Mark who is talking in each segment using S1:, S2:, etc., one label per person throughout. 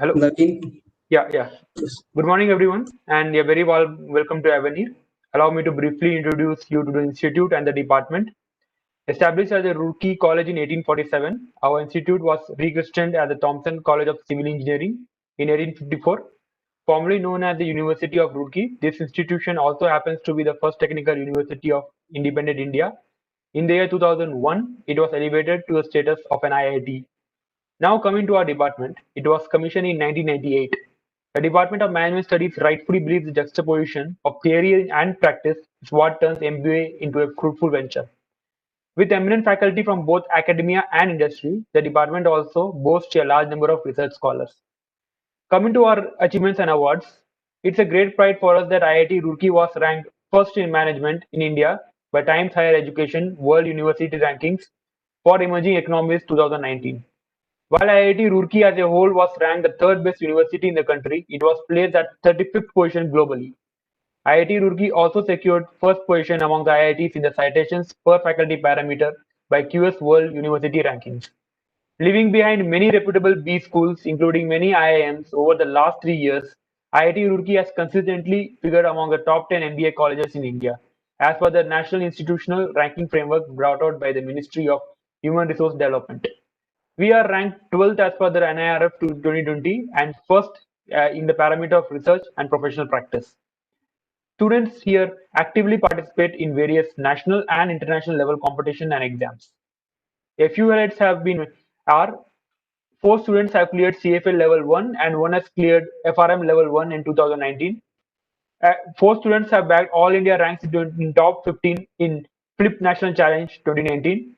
S1: Hello.
S2: Naveen,
S1: Yeah. Good morning, everyone, and you're very welcome to Avenir. Allow me to briefly introduce you to the institute and the department. Established as a rookie college in 1847, our institute was rechristened as the Thompson College of Civil Engineering in 1854. Formerly known as the University of Roorkee, this institution also happens to be the first technical university of independent India. In the year 2001, it was elevated to the status of an IIT. Now coming to our department, it was commissioned in 1998. The Department of Management Studies rightfully believes the juxtaposition of theory and practice is what turns MBA into a fruitful venture. With eminent faculty from both academia and industry, the department also boasts a large number of research scholars. Coming to our achievements and awards, it's a great pride for us that IIT Roorkee was ranked first in management in India by Times Higher Education World University Rankings for Emerging Economies 2019. While IIT Roorkee as a whole was ranked the third best university in the country, it was placed at 35th position globally. IIT Roorkee also secured first position among the IITs in the citations per faculty parameter by QS World University Rankings. Leaving behind many reputable B schools, including many IIMs, over the last 3 years, IIT Roorkee has consistently figured among the top 10 MBA colleges in India, as per the National Institutional Ranking Framework brought out by the Ministry of Human Resource Development. We are ranked 12th as per the NIRF 2020 and first in the parameter of research and professional practice. Students here actively participate in various national and international level competition and exams. A few highlights have been are four students have cleared CFL level 1 and one has cleared FRM level 1 in 2019. Four students have bagged all India ranks in top 15 in Flip National Challenge 2019.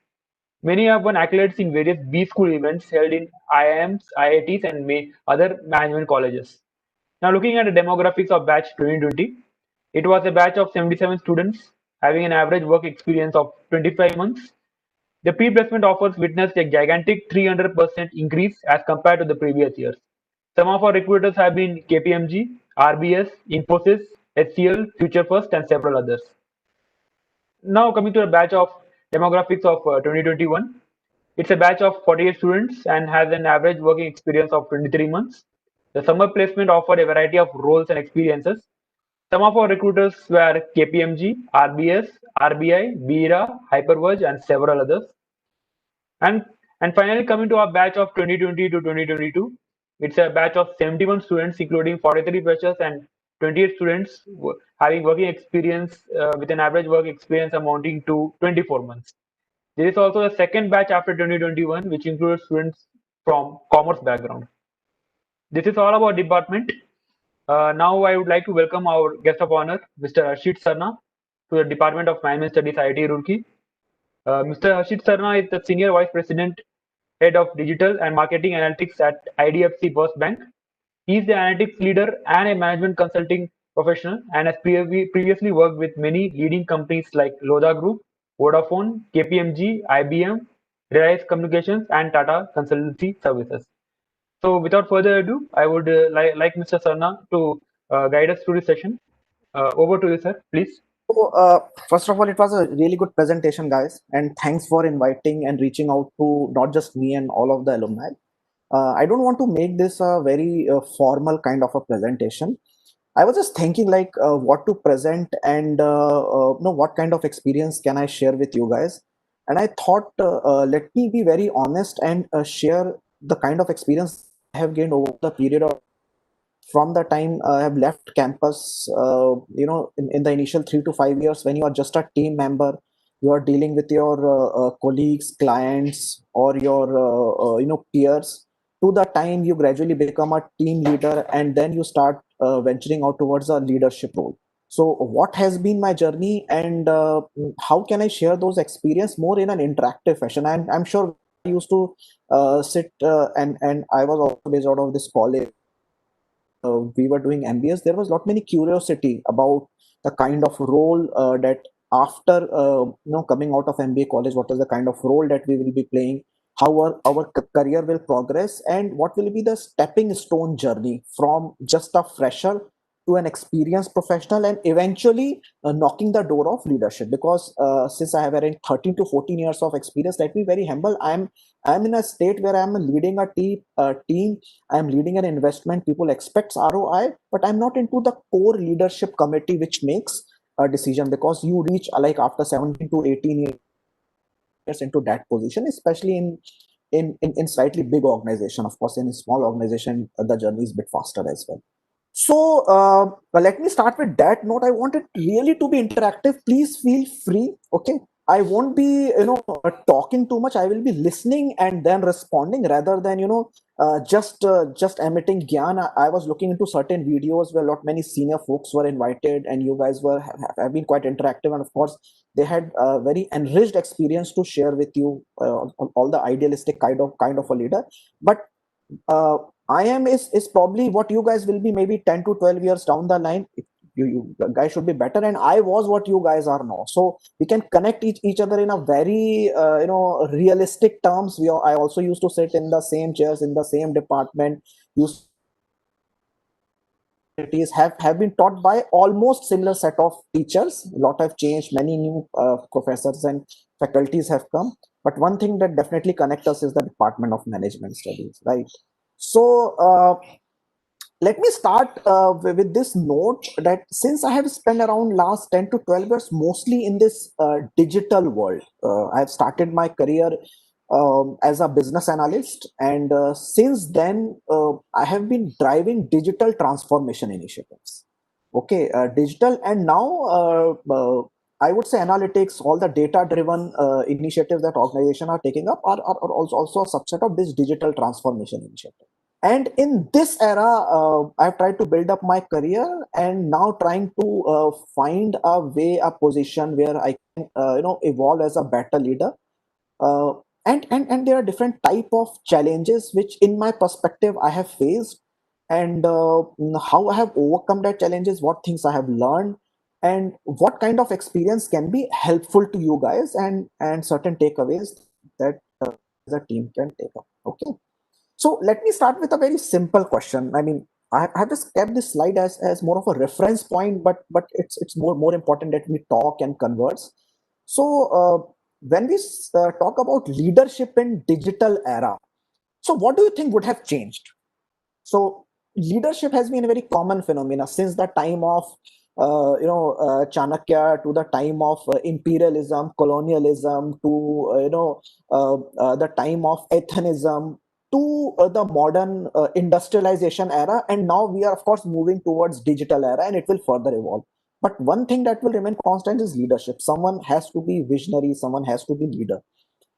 S1: Many have won accolades in various B school events held in IIMs, IITs, and other management colleges. Now, looking at the demographics of batch 2020, it was a batch of 77 students having an average work experience of 25 months. The pre-placement offers witnessed a gigantic 300% increase as compared to the previous years. Some of our recruiters have been KPMG, RBS, Infosys, HCL, Future First, and several others. Now coming to a batch of demographics of 2021. It's a batch of 48 students and has an average working experience of 23 months. The summer placement offered a variety of roles and experiences. Some of our recruiters were KPMG, RBS, RBI, BIRA, Hyperverge, and several others. And and finally, coming to our batch of 2020 to 2022, it's a batch of 71 students, including 43 freshers and 28 students having working experience with an average work experience amounting to 24 months. There is also a second batch after 2021, which includes students from commerce background. This is all about department. Now I would like to welcome our guest of honor, Mr. Harshit Sarna, to the Department of Management Studies, IIT Roorkee. Mr. Harshit Sarna is the Senior Vice President, Head of Digital and Marketing Analytics at IDFC First Bank. He is the analytics leader and a management consulting professional and has previously worked with many leading companies like Lodha Group, Vodafone, KPMG, IBM, Reliance Communications, and Tata Consultancy Services. So, without further ado, I would like Mr. Sarna to guide us through the session. Over to you, sir, please.
S2: First of all, it was a really good presentation, guys, and thanks for inviting and reaching out to not just me and all of the alumni. I don't want to make this a very formal kind of a presentation. I was just thinking like what to present and what kind of experience can I share with you guys. And I thought, let me be very honest and share the kind of experience I have gained over the period of from the time I have left campus, in the initial 3 to 5 years, when you are just a team member, you are dealing with your colleagues, clients, or your peers. To the time you gradually become a team leader, and then you start venturing out towards a leadership role. So, what has been my journey, and how can I share those experience more in an interactive fashion? And I'm sure I used to sit and I was also based out of this college. We were doing MBS, there was lot many curiosity about the kind of role that after coming out of MBA college, what is the kind of role that we will be playing, how our career will progress, and what will be the stepping stone journey from just a fresher to an experienced professional and eventually knocking the door of leadership. Because since I have around 13 to 14 years of experience, let me be very humble. I'm in a state where I'm leading a team. I'm leading an investment. People expect ROI, but I'm not into the core leadership committee which makes a decision, because you reach like after 17 to 18 years into that position, especially in slightly big organization. Of course, in a small organization, the journey is a bit faster as well. So let me start with that note. I want it really to be interactive. Please feel free. Okay. I won't be, talking too much. I will be listening and then responding rather than, just emitting gyan. I was looking into certain videos where a lot many senior folks were invited, and you guys have been quite interactive. And of course, they had a very enriched experience to share with you, all the idealistic kind of a leader. But uh, I am is probably what you guys will be maybe 10 to 12 years down the line. You guys should be better, and I was what you guys are now. So we can connect each other in a very realistic terms. I also used to sit in the same chairs in the same department. Used have been taught by almost similar set of teachers. A lot have changed. Many new professors and faculties have come. But one thing that definitely connects us is the Department of Management Studies, right? So let me start with this note that since I have spent around last 10 to 12 years mostly in this digital world, I have started my career as a business analyst, and since then I have been driving digital transformation initiatives. Okay, digital, and now I would say analytics, all the data driven initiatives that organizations are taking up are also a subset of this digital transformation initiative. And in this era, I've tried to build up my career, and now trying to find a way, a position where I can evolve as a better leader. uh, and there are different type of challenges which in my perspective I have faced, and how I have overcome that challenges, what things I have learned, and what kind of experience can be helpful to you guys, and certain takeaways that the team can take up. Okay, so let me start with a very simple question. I mean, I have just kept this slide as more of a reference point, but it's more important that we talk and converse. So when we talk about leadership in digital era, so what do you think would have changed? So leadership has been a very common phenomena since the time of Chanakya, to the time of imperialism, colonialism, to the time of Athenism, to the modern industrialization era, and now we are of course moving towards digital era, and it will further evolve. But one thing that will remain constant is leadership. Someone has to be visionary, someone has to be leader.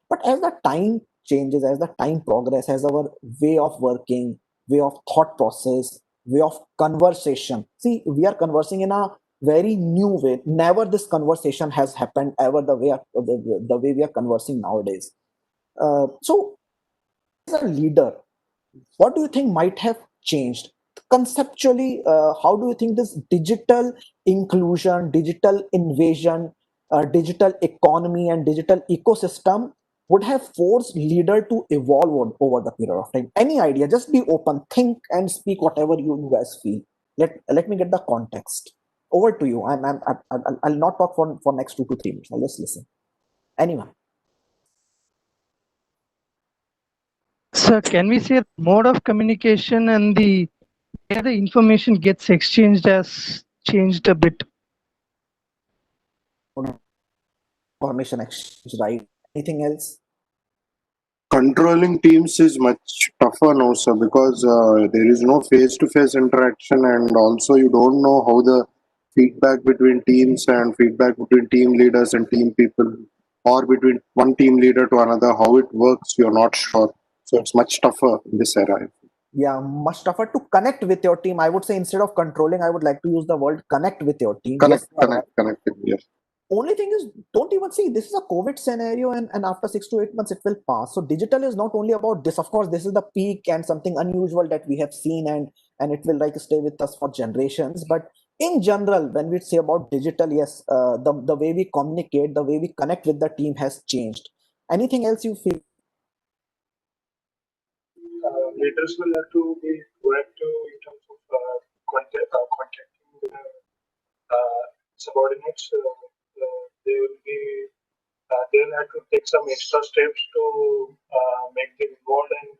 S2: But as the time changes, as the time progress, as our way of working, way of thought process, way of conversation, see, we are conversing in a very new way. Never this conversation has happened ever the way we are conversing nowadays. So as a leader, what do you think might have changed conceptually? How do you think this digital inclusion, digital invasion, digital economy, and digital ecosystem would have forced leader to evolve over the period of time? Any idea? Just be open, think and speak whatever you guys feel. Let me get the context. Over to you. I'll not talk for next 2 to 3 minutes. I'll just listen. Anyone?
S3: Sir, can we say mode of communication and the where the information gets exchanged has changed a bit?
S2: Information exchange, right? Anything else?
S4: Controlling teams is much tougher now, sir, because there is no face-to-face interaction, and also you don't know how the feedback between teams and feedback between team leaders and team people, or between one team leader to another, how it works, you're not sure. So it's much tougher in this era.
S2: Yeah, much tougher to connect with your team. I would say instead of controlling, I would like to use the word connect with your team.
S4: Connect,
S2: Yes, you are right.
S4: connect. Yes.
S2: Only thing is, don't even see this is a COVID scenario, and after 6 to 8 months, it will pass. So digital is not only about this. Of course, this is the peak and something unusual that we have seen, and it will like stay with us for generations. But in general, when we say about digital, yes, the way we communicate, the way we connect with the team has changed. Anything else you feel?
S5: Leaders will have to be proactive in terms of contacting subordinates, they will be they'll have to take some extra steps to make them involved and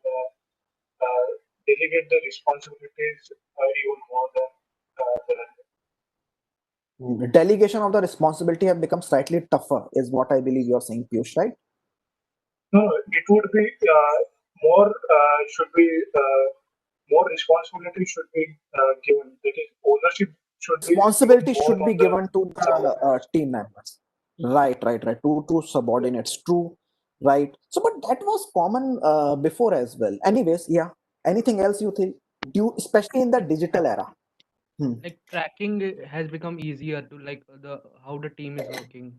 S5: delegate the responsibilities even more than the
S2: Delegation of the responsibility have become slightly tougher, is what I believe you're saying, Piyush, right?
S5: No, it would be more should be more responsibility should be given. That is, ownership should be given
S2: Responsibility
S5: more
S2: should be
S5: on the
S2: given to the team members. Right. To subordinates. True. Right. So, but that was common before as well. Anyways, yeah. Anything else you think? Especially in the digital era.
S6: Like tracking has become easier to like the how the team is working,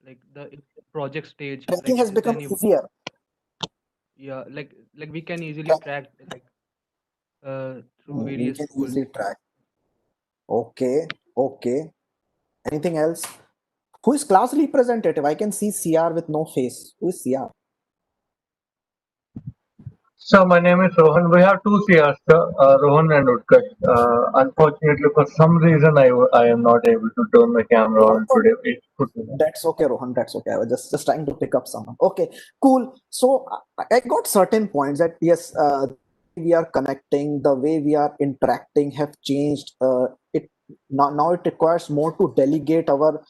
S6: like the project stage,
S2: Tracking
S6: like
S2: has
S6: is there
S2: become
S6: any
S2: easier.
S6: yeah like we can easily track like through
S2: We
S6: various
S2: can
S6: tools.
S2: easily track. Okay. Okay. Anything else? Who is class representative? I can see CR with no face. Who is CR?
S5: So my name is Rohan. We have two CRs, Rohan and Utkarsh. Unfortunately, for some reason, I am not able to turn my camera on today. It could be.
S2: That's okay, Rohan. That's okay. I was just trying to pick up someone. Okay, cool. So I got certain points that yes, we are connecting, the way we are interacting have changed. It now it requires more to delegate our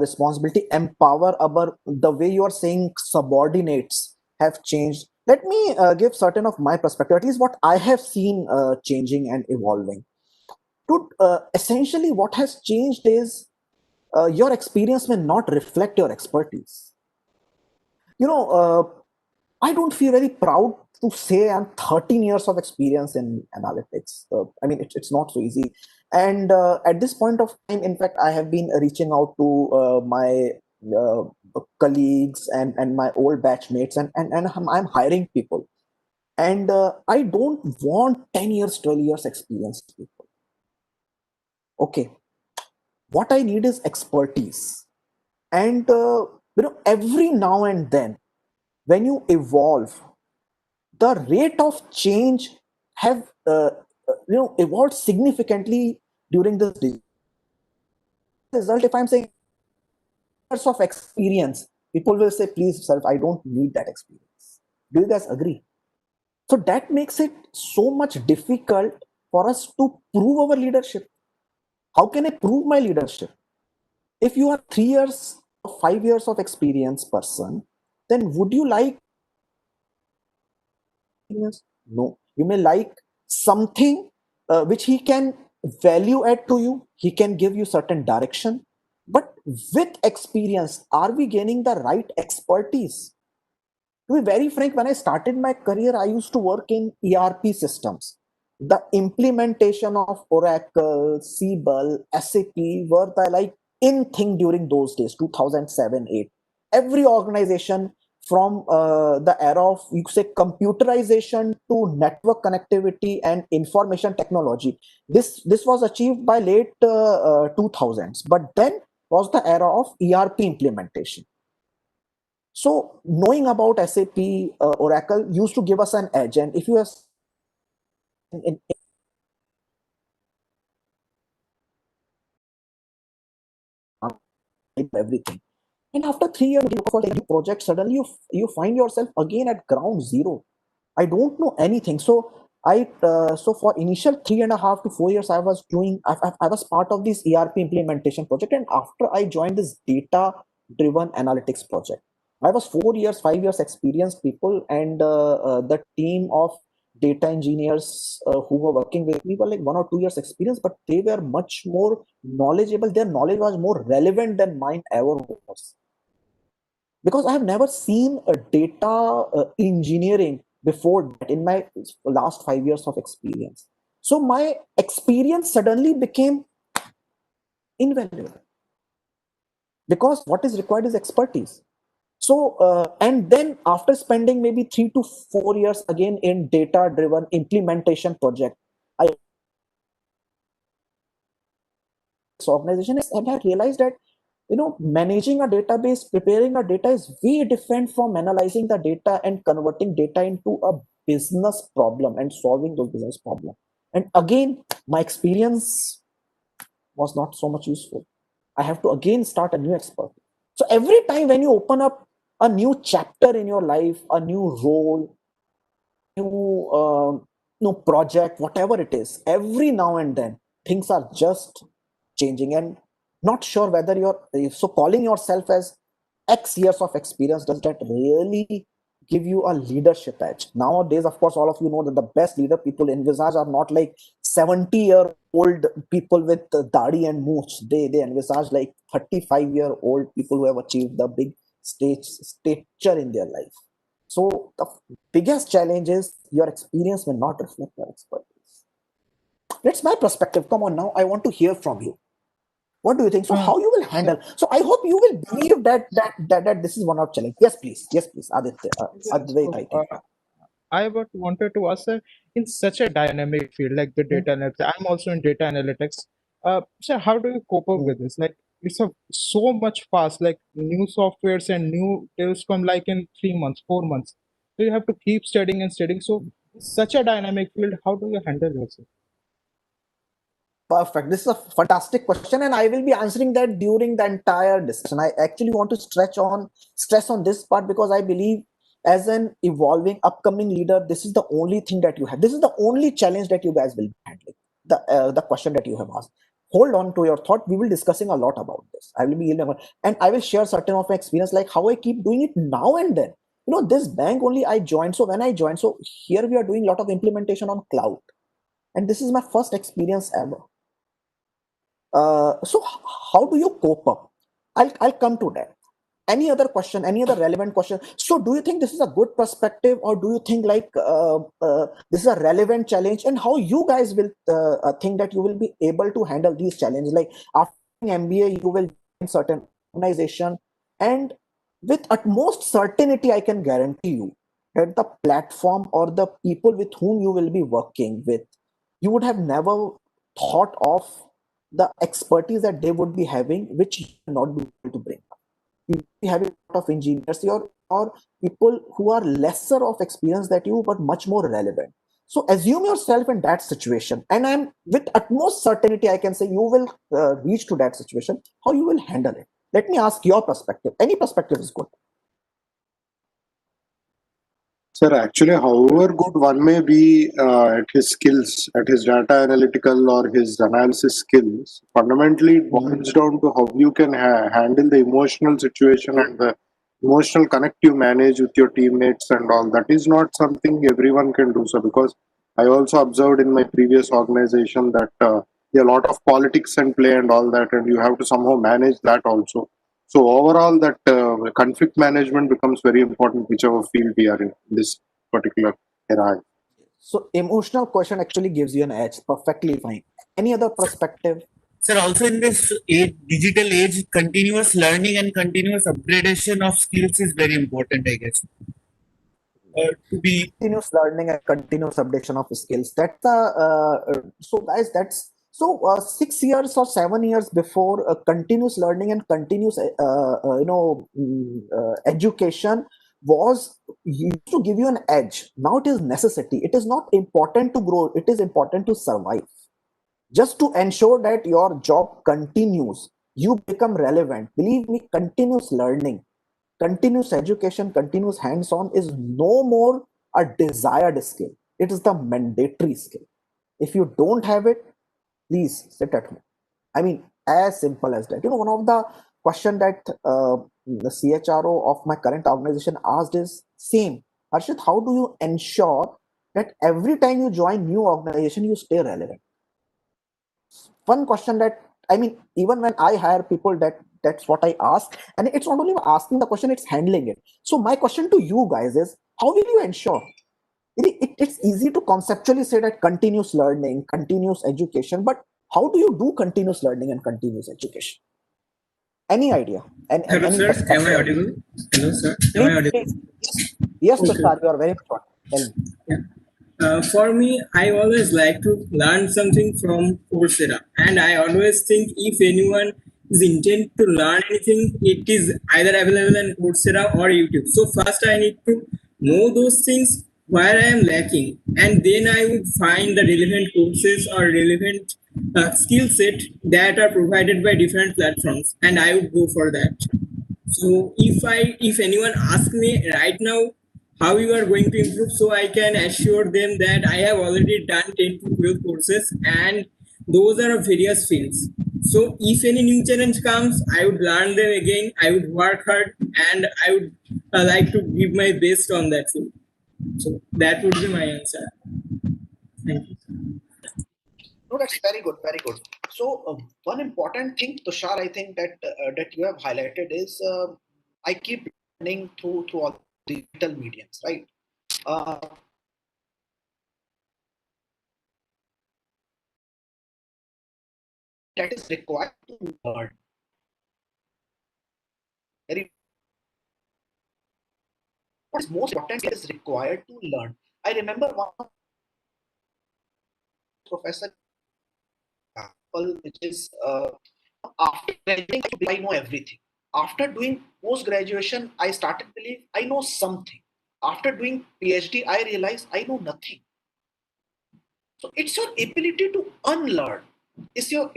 S2: responsibility, empower our. The way you are saying subordinates have changed. Let me give certain of my perspective, at least what I have seen changing and evolving. To essentially, what has changed is your experience may not reflect your expertise. You know, I don't feel very proud to say I'm 13 years of experience in analytics. I mean, it's not so easy. And at this point of time, in fact, I have been reaching out to my uh, colleagues and my old batchmates, and I'm hiring people. And I don't want 10 years, 12 years experience people. Okay, what I need is expertise. And every now and then when you evolve, the rate of change have evolved significantly during this result. If I'm saying years of experience, people will say, please sir, I don't need that experience. Do you guys agree? So that makes it so much difficult for us to prove our leadership. How can I prove my leadership? If you are 3 years or 5 years of experience person, then would you like experience? No. You may like something which he can value add to you. He can give you certain direction. But with experience, are we gaining the right expertise? To be very frank, when I started my career, I used to work in ERP systems. The implementation of Oracle, Siebel, SAP were the like in thing during those days, 2007, 8. Every organization from the era of, you could say, computerization to network connectivity and information technology. This was achieved by late 2000s, but then was the era of ERP implementation. So knowing about SAP, Oracle used to give us an edge. And if you have in everything, and after 3 years for a new project, suddenly you find yourself again at ground zero. I don't know anything. So so for initial 3.5 to 4 years, I was part of this ERP implementation project, and after I joined this data driven analytics project, I was 4 years, 5 years experienced people, and the team of data engineers who were working with me were like 1 or 2 years experience, but they were much more knowledgeable. Their knowledge was more relevant than mine ever was, because I have never seen a data engineering before that in my last 5 years of experience. So my experience suddenly became invaluable, because what is required is expertise. So and then after spending maybe 3 to 4 years again in data driven implementation project, I this organization and I realized that managing a database, preparing a data is way different from analyzing the data and converting data into a business problem and solving those business problems. And again, my experience was not so much useful. I have to again start a new expert. So every time when you open up a new chapter in your life, a new role, new project, whatever it is, every now and then things are just changing, and not sure whether so calling yourself as X years of experience, does that really give you a leadership edge? Nowadays, of course, all of you know that the best leader people envisage are not like 70-year-old people with dadi and mooch. They envisage like 35-year-old people who have achieved the big stature in their life. So the biggest challenge is your experience will not reflect your expertise. That's my perspective. Come on now, I want to hear from you. What do you think? So how you will handle? So I hope you will believe that this is one of challenge. Yes, please. Yes, please. Aditya. Advait, I think.
S7: I wanted to ask, sir, in such a dynamic field like the data analytics, I'm also in data analytics. Sir, how do you cope up with this? Like, it's so much fast, like new softwares and new tools come like in 3 months, 4 months. So you have to keep studying and studying. So such a dynamic field, how do you handle this?
S2: Perfect. This is a fantastic question, and I will be answering that during the entire discussion. I actually want to stress on this part because I believe as an evolving upcoming leader, this is the only thing that you have. This is the only challenge that you guys will be handling. The question that you have asked. Hold on to your thought. We will be discussing a lot about this. I will be and I will share certain of my experience, like how I keep doing it now and then. You know, this bank only I joined. So when I joined, so here we are doing a lot of implementation on cloud, and this is my first experience ever. So how do you cope up? I'll come to that. Any other question? Any other relevant question? So do you think this is a good perspective, or do you think like this is a relevant challenge? And how you guys will think that you will be able to handle these challenges? Like after MBA, you will in certain organization, and with utmost certainty, I can guarantee you that the platform or the people with whom you will be working with, you would have never thought of the expertise that they would be having, which you will not be able to bring up. You will be having a lot of engineers or people who are lesser of experience than you, but much more relevant. So assume yourself in that situation, and I'm with utmost certainty I can say you will reach to that situation. How you will handle it? Let me ask your perspective. Any perspective is good.
S4: Sir, actually, however good one may be at his skills, at his data analytical or his analysis skills, fundamentally it boils down to how you can handle the emotional situation and the emotional connect you manage with your teammates and all. That is not something everyone can do so, because I also observed in my previous organization that a lot of politics and play and all that, and you have to somehow manage that also. So overall, that conflict management becomes very important, whichever field we are in this particular era.
S2: So emotional question actually gives you an edge. Perfectly fine. Any other perspective?
S8: Sir, also in this age, digital age, continuous learning and continuous upgradation of skills is very important, I guess. To be
S2: Continuous learning and continuous updation of skills. That's so guys. That's so 6 years or 7 years before continuous learning and continuous education was used to give you an edge. Now it is necessity. It is not important to grow. It is important to survive. Just to ensure that your job continues, you become relevant. Believe me, continuous learning, continuous education, continuous hands-on is no more a desired skill. It is the mandatory skill. If you don't have it, please sit at home. I mean, as simple as that. You know, one of the question that the CHRO of my current organization asked is same. Harshit, how do you ensure that every time you join new organization, you stay relevant? One question that, I mean, even when I hire people, that's what I ask. And it's not only asking the question, it's handling it. So my question to you guys is, how will you ensure? It's easy to conceptually say that continuous learning, continuous education, but how do you do continuous learning and continuous education? Any idea?
S8: Hello,
S2: any
S8: sir. Am I
S2: perspective?
S8: audible? Hello, sir. Am I audible?
S2: Yes,
S8: Okay.
S2: Prasad, you are very important. Tell me.
S8: For me, I always like to learn something from Coursera, and I always think if anyone is intent to learn anything, it is either available on Coursera or YouTube. So first, I need to know those things where I am lacking, and then I would find the relevant courses or relevant skill set that are provided by different platforms, and I would go for that. So if anyone asks me right now how you are going to improve, so I can assure them that I have already done 10 to 12 courses, and those are of various fields. So if any new challenge comes, I would learn them again, I would work hard, and I would like to give my best on that field. So that would be my answer. Thank you.
S2: No, that's very good, very good. So one important thing, Tushar, I think that you have highlighted is I keep learning through all digital mediums, right? Uh, that is required to learn. Very what is most important is required to learn. I remember one professor, which is after graduating, I know everything. After doing post graduation, I started to believe I know something. After doing PhD, I realized I know nothing. So it's your ability to unlearn. It's your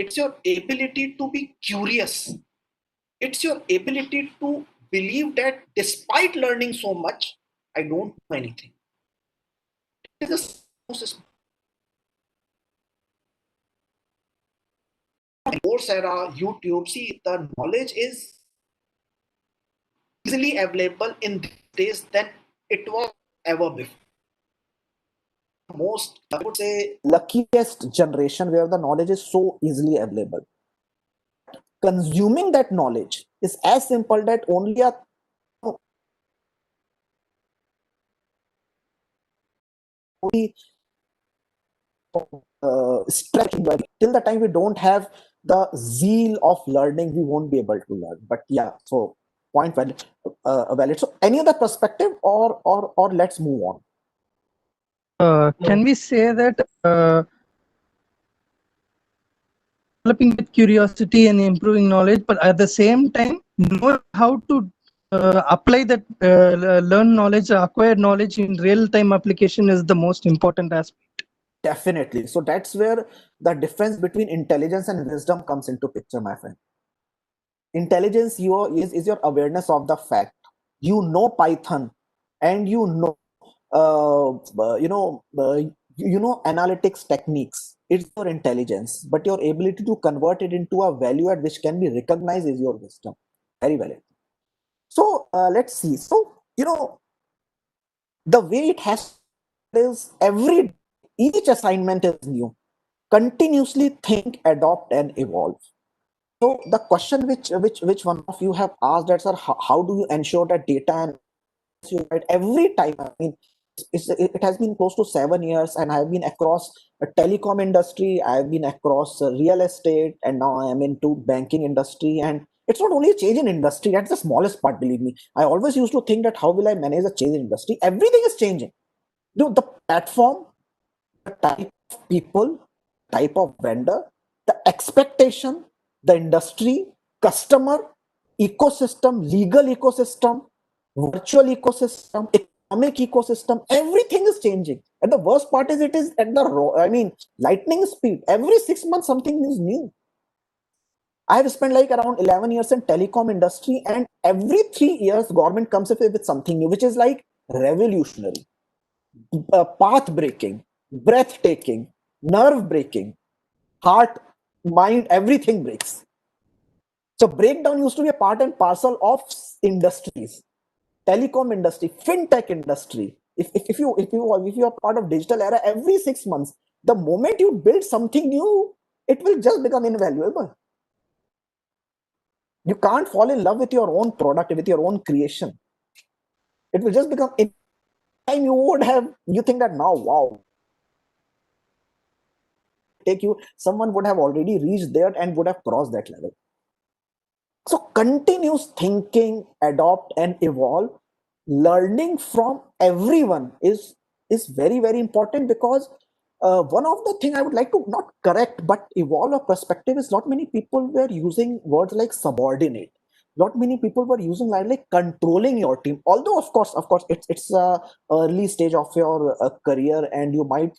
S2: ability to be curious. It's your ability to believe that despite learning so much, I don't know anything. It is the Coursera, YouTube. See, the knowledge is easily available in these days than it was ever before. Most, I would say, luckiest generation where the knowledge is so easily available. Consuming that knowledge is as simple that only a stretch till the time we don't have the zeal of learning, we won't be able to learn. But yeah, so point valid. Valid. So any other perspective, or let's move on.
S3: Can we say that developing with curiosity and improving knowledge, but at the same time, know how to apply that learn knowledge, acquired knowledge in real-time application is the most important aspect.
S2: Definitely. So that's where the difference between intelligence and wisdom comes into picture, my friend. Intelligence is your awareness of the fact. You know Python, and you know analytics techniques. It's your intelligence, but your ability to convert it into a value at which can be recognized is your wisdom. Very valid. So let's see. So the way it has is each assignment is new. Continuously think, adopt, and evolve. So the question which one of you have asked that, sir, how do you ensure that data and every time? I mean, it has been close to 7 years, and I've been across a telecom industry, I've been across real estate, and now I am into banking industry. And it's not only a change in industry, that's the smallest part, believe me. I always used to think that how will I manage a change in industry? Everything is changing. The platform, the type of people, type of vendor, the expectation, the industry, customer, ecosystem, legal ecosystem, virtual ecosystem, economic ecosystem, everything is changing. And the worst part is it is at the lightning speed. Every 6 months something is new. I have spent like around 11 years in telecom industry, and every 3 years government comes up with something new, which is like revolutionary, path breaking, breathtaking, nerve breaking, heart, mind, everything breaks. So breakdown used to be a part and parcel of industries, telecom industry, fintech industry. If you are part of digital era, every 6 months, the moment you build something new, it will just become invaluable. You can't fall in love with your own product, with your own creation. It will just become. In time you think that now, wow, take you, someone would have already reached there and would have crossed that level. So continuous thinking, adopt, and evolve. Learning from everyone is very, very important, because one of the thing I would like to not correct but evolve a perspective is not many people were using words like subordinate. Not many people were using like controlling your team. Although of course, it's a early stage of your career, and you might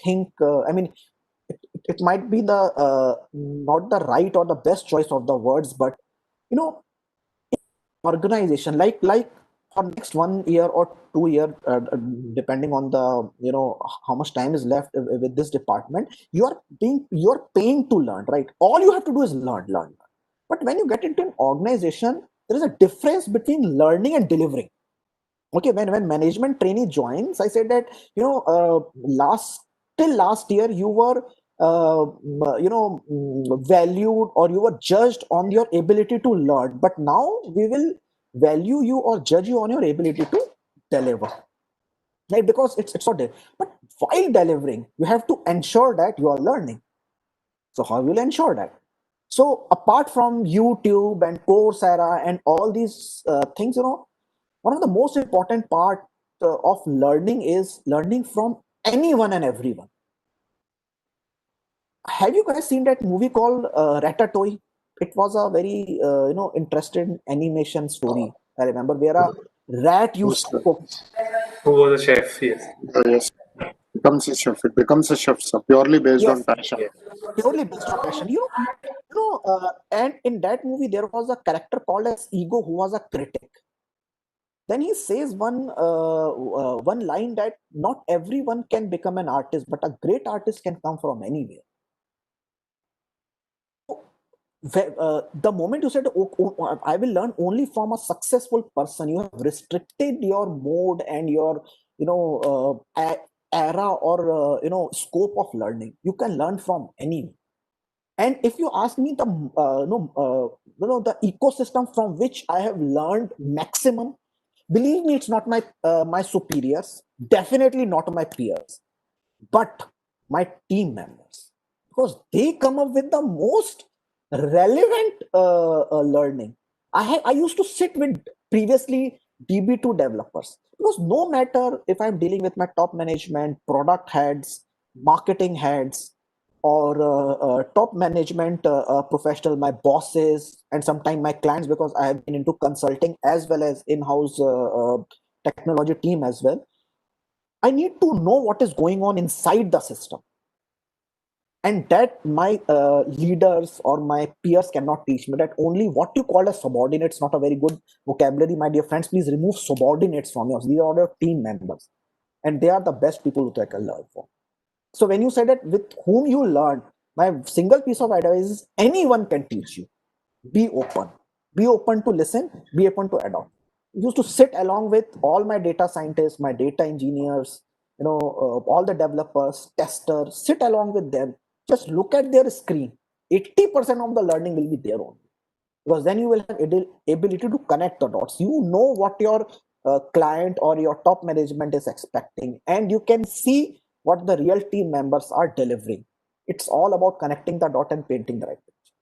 S2: think. I mean, it might be the not the right or the best choice of the words, but you know, organization like for next 1 year or 2 year, depending on the how much time is left with this department, you're paying to learn, right? All you have to do is learn. But when you get into an organization, there is a difference between learning and delivering. Okay, when management trainee joins, I said that last till last year you were valued, or you were judged on your ability to learn, but now we will value you or judge you on your ability to deliver, right? Because it's not there. But while delivering, you have to ensure that you are learning. So how will you ensure that? So apart from YouTube and Coursera and all these things, one of the most important part of learning is learning from anyone and everyone. Have you guys seen that movie called Ratatouille? It was a very interesting animation story. I remember where a rat used to cook.
S9: Who was a chef? Yes.
S4: Yes. Becomes a chef. It becomes a chef, so purely based on
S2: Yes,
S4: passion.
S2: purely based on passion. And in that movie there was a character called as Ego, who was a critic. Then he says one line that not everyone can become an artist, but a great artist can come from anywhere. The moment you said, I will learn only from a successful person, you have restricted your mode and your era or scope of learning. You can learn from anyone. And if you ask me, the ecosystem from which I have learned maximum, believe me, it's not my superiors, definitely not my peers, but my team members, because they come up with the most relevant learning. I used to sit with previously DB2 developers, because no matter if I'm dealing with my top management, product heads, marketing heads, or top management professional, my bosses, and sometimes my clients, because I have been into consulting as well as in-house technology team as well. I need to know what is going on inside the system, and that my leaders or my peers cannot teach me. That only what you call as subordinates, not a very good vocabulary, my dear friends. Please remove subordinates from yours. These are your team members, and they are the best people who I can learn from. So when you say that with whom you learn, my single piece of advice is anyone can teach you. Be open to listen, be open to adopt. I used to sit along with all my data scientists, my data engineers, all the developers, testers, sit along with them. Just look at their screen. 80% of the learning will be there only, because then you will have ability to connect the dots. You know what your client or your top management is expecting, and you can see what the real team members are delivering. It's all about connecting the dot and painting the right picture.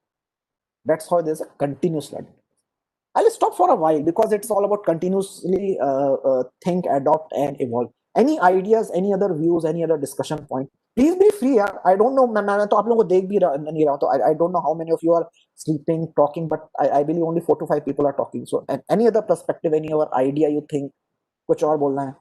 S2: That's how there's a continuous learning. I'll stop for a while because it's all about continuously think, adopt, and evolve. Any ideas, any other views, any other discussion point? Please be free. I don't know. मैं तो आप लोगों को देख भी नहीं रहा हूँ, तो I don't know how many of you are sleeping, talking, but I believe only 4 to 5 people are talking. So, and any other perspective, any other idea you think, कुछ और बोलना है?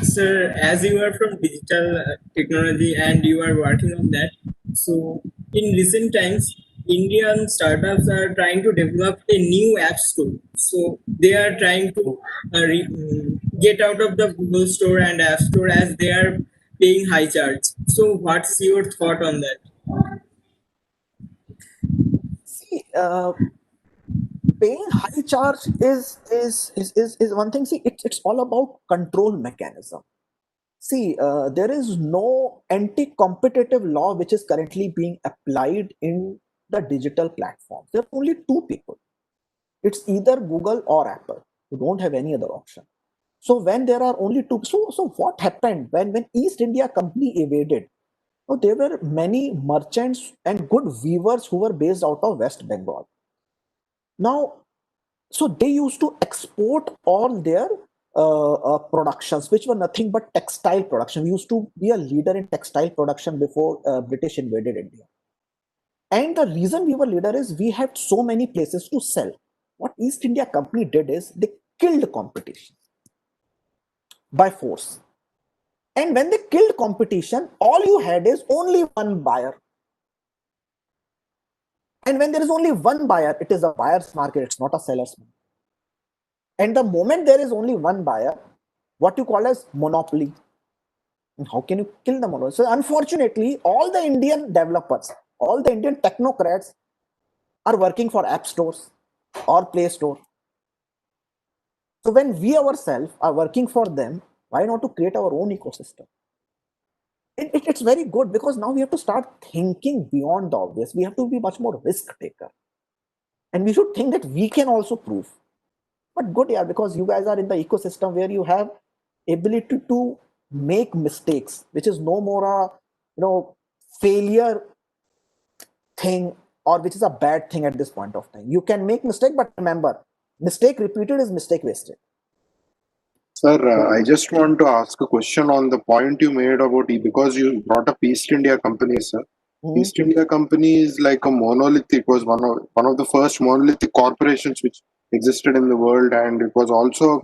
S8: Sir, as you are from digital technology and you are working on that, so in recent times, Indian startups are trying to develop a new app store. So they are trying to get out of the Google Store and App Store, as they are paying high charge. So what's your thought on that?
S2: See, paying high charge is one thing. See, it's all about control mechanism. See, there is no anti-competitive law which is currently being applied in the digital platforms. There are only two people. It's either Google or Apple. You don't have any other option. So when there are only two, so what happened when East India Company evaded? So there were many merchants and good weavers who were based out of West Bengal. Now, so they used to export all their productions, which were nothing but textile production. We used to be a leader in textile production before British invaded India. And the reason we were leader is we had so many places to sell. What East India Company did is they killed competition by force. And when they killed competition, all you had is only one buyer. And when there is only one buyer, it is a buyer's market, it's not a seller's market. And the moment there is only one buyer, what you call as monopoly. And how can you kill the monopoly? So unfortunately, all the Indian developers, all the Indian technocrats are working for app stores or Play Store. So when we ourselves are working for them, why not to create our own ecosystem? It's very good because now we have to start thinking beyond the obvious. We have to be much more risk taker. And we should think that we can also prove. But good, yeah, because you guys are in the ecosystem where you have ability to make mistakes, which is no more a failure thing, or which is a bad thing at this point of time. You can make mistake, but remember, mistake repeated is mistake wasted.
S4: Sir, I just want to ask a question on the point you made about because you brought up East India Company, sir. East India Company is like a monolith. It was one of the first monolithic corporations which existed in the world, and it was also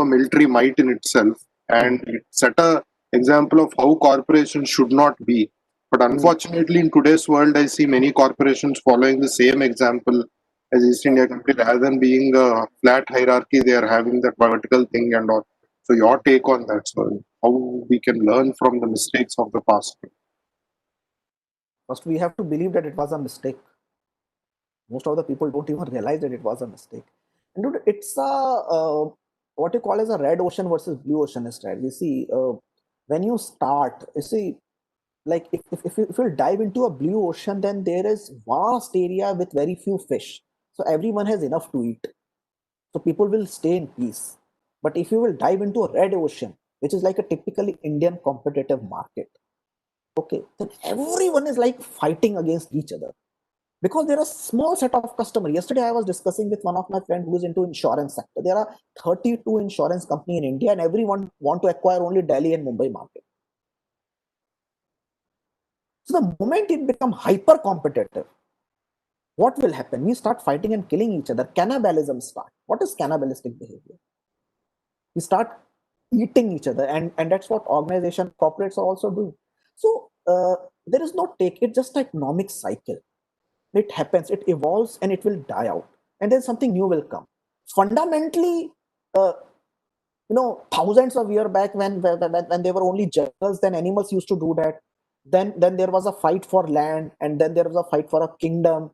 S4: a military might in itself, and it set a example of how corporations should not be. But unfortunately, in today's world, I see many corporations following the same example as East India Company. Rather than being a flat hierarchy, they are having that vertical thing and all. So your take on that, sir? How we can learn from the mistakes of the past?
S2: First, we have to believe that it was a mistake. Most of the people don't even realize that it was a mistake. And dude, it's a what you call as a red ocean versus blue ocean strategy. See, when you start, you see, like if you dive into a blue ocean, then there is vast area with very few fish. So everyone has enough to eat. So people will stay in peace. But if you will dive into a red ocean, which is like a typically Indian competitive market, okay, then everyone is like fighting against each other because there are small set of customers. Yesterday I was discussing with one of my friends who is into insurance sector. There are 32 insurance company in India, and everyone want to acquire only Delhi and Mumbai market. So the moment it become hyper competitive, what will happen? We start fighting and killing each other. Cannibalism start. What is cannibalistic behavior? We start eating each other, and that's what organization corporates are also doing. So there is no take. It's just an economic cycle. It happens, it evolves, and it will die out, and then something new will come. Fundamentally, thousands of years back, when there were only jungles, then animals used to do that. Then there was a fight for land, and then there was a fight for a kingdom,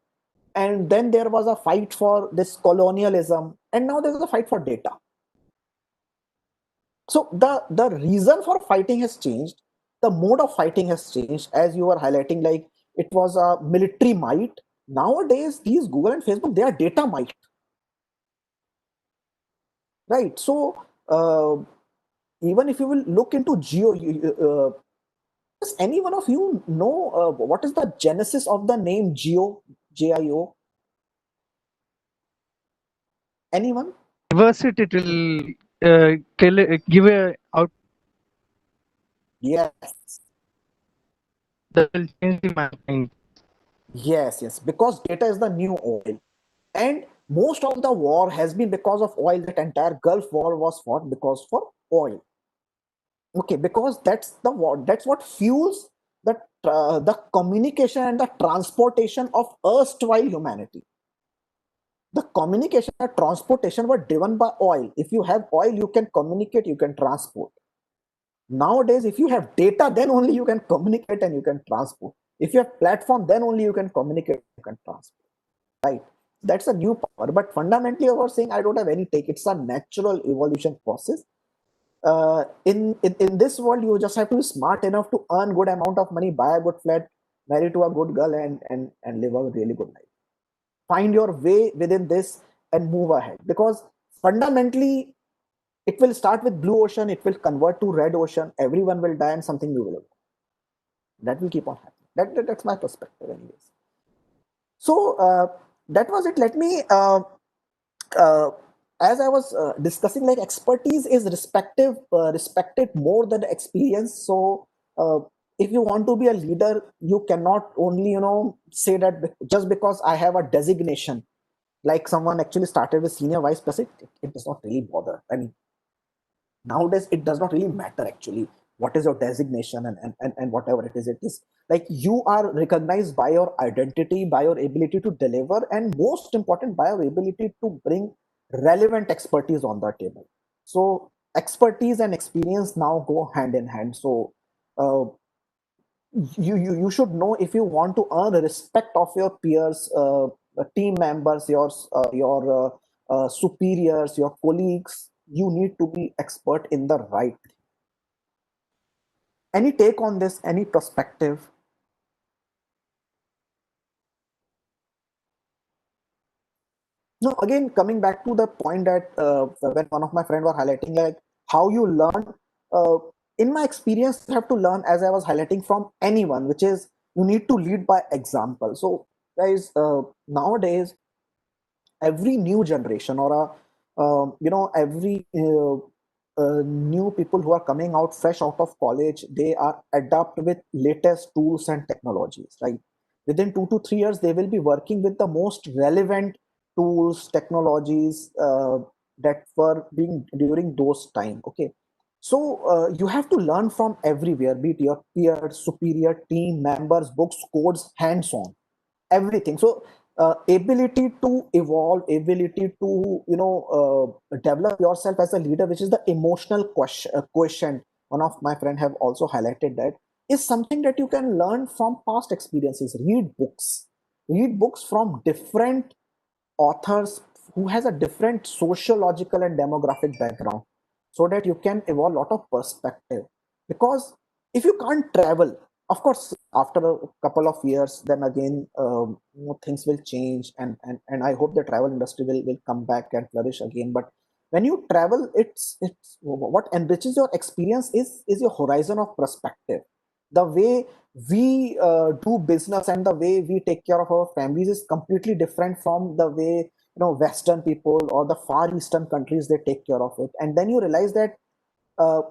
S2: and then there was a fight for this colonialism, and now there's a fight for data. So the reason for fighting has changed, the mode of fighting has changed, as you were highlighting. Like, it was a military might. Nowadays, these Google and Facebook, they are data might, right? So even if you will look into geo, does any one of you know what is the genesis of the name Geo, GIO? Anyone?
S3: Reverse it, it will give a out
S2: Yes,
S3: that will change the mankind.
S2: yes, because data is the new oil, and most of the war has been because of oil. That entire Gulf War was fought because for oil. Okay, because that's the war. That's what fuels the communication and the transportation of erstwhile humanity. The communication and transportation were driven by oil. If you have oil, you can communicate, you can transport. Nowadays, if you have data, then only you can communicate and you can transport. If you have platform, then only you can communicate, you can transport. Right? That's a new power. But fundamentally, I was saying I don't have any take. It's a natural evolution process. In this world, you just have to be smart enough to earn good amount of money, buy a good flat, marry to a good girl, and live a really good life. Find your way within this and move ahead, because fundamentally it will start with blue ocean, it will convert to red ocean, everyone will die, and something new will. That will keep on happening. That's my perspective anyways. So that was it. Let me as I was discussing, like, expertise is respected more than experience. So if you want to be a leader, you cannot only say that just because I have a designation, like someone actually started with senior vice president, it does not really bother. I mean, nowadays it does not really matter actually what is your designation and whatever it is like you are recognized by your identity, by your ability to deliver, and most important by your ability to bring relevant expertise on the table. So expertise and experience now go hand in hand. So uh, you should know, if you want to earn respect of your peers, team members, your superiors, your colleagues, you need to be expert in the right thing. Any take on this? Any perspective? No, again, coming back to the point that when one of my friends were highlighting, like how you learn, uh, in my experience, you have to learn, as I was highlighting, from anyone, which is you need to lead by example. So, guys, nowadays, every new generation or every new people who are coming out fresh out of college, they are adapt with latest tools and technologies, right? Within 2 to 3 years they will be working with the most relevant tools, technologies that were being during those time. Okay, so you have to learn from everywhere, be it your peers, superior, team members, books, codes, hands on, everything. So ability to evolve, ability to develop yourself as a leader, which is the emotional question. One of my friend have also highlighted that is something that you can learn from past experiences. Read books from different authors who has a different sociological and demographic background, so that you can evolve a lot of perspective. Because if you can't travel, of course after a couple of years, then again things will change, and I hope the travel industry will come back and flourish again. But when you travel, it's what enriches your experience is your horizon of perspective. The way we do business and the way we take care of our families is completely different from the way Western people or the far eastern countries they take care of it. And then you realize that uh,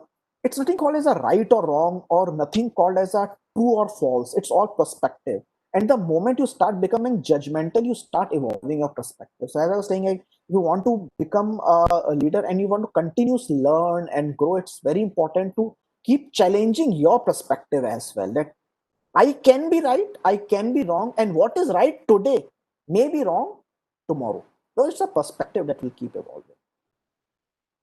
S2: it's nothing called as a right or wrong, or nothing called as a true or false. It's all perspective. And the moment you start becoming judgmental, you start evolving your perspective. So as I was saying, like, you want to become a leader and you want to continuously learn and grow, it's very important to keep challenging your perspective as well. That I can be right, I can be wrong, and what is right today may be wrong tomorrow. So it's a perspective that will keep evolving.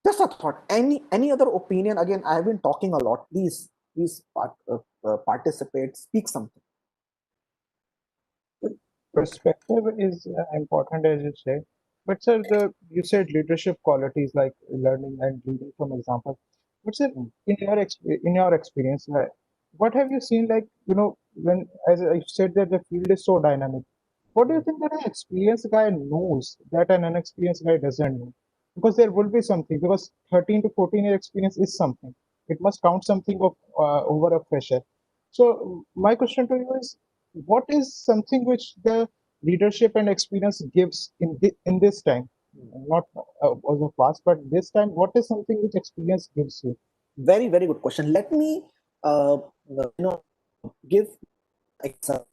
S2: Just a thought. Any other opinion? Again, I have been talking a lot. Please participate. Speak something.
S7: Perspective is important, as you say. But sir, you said leadership qualities like learning and leading from example. But sir, in your experience, what have you seen? Like, when, as I said, that the field is so dynamic. What do you think that an experienced guy knows that an unexperienced guy doesn't know? Because there will be something. Because 13 to 14 year experience is something. It must count something of over a fresher. So my question to you is, what is something which the leadership and experience gives in this time? Not of the past, but this time, what is something which experience gives you?
S2: Very, very good question. Let me give example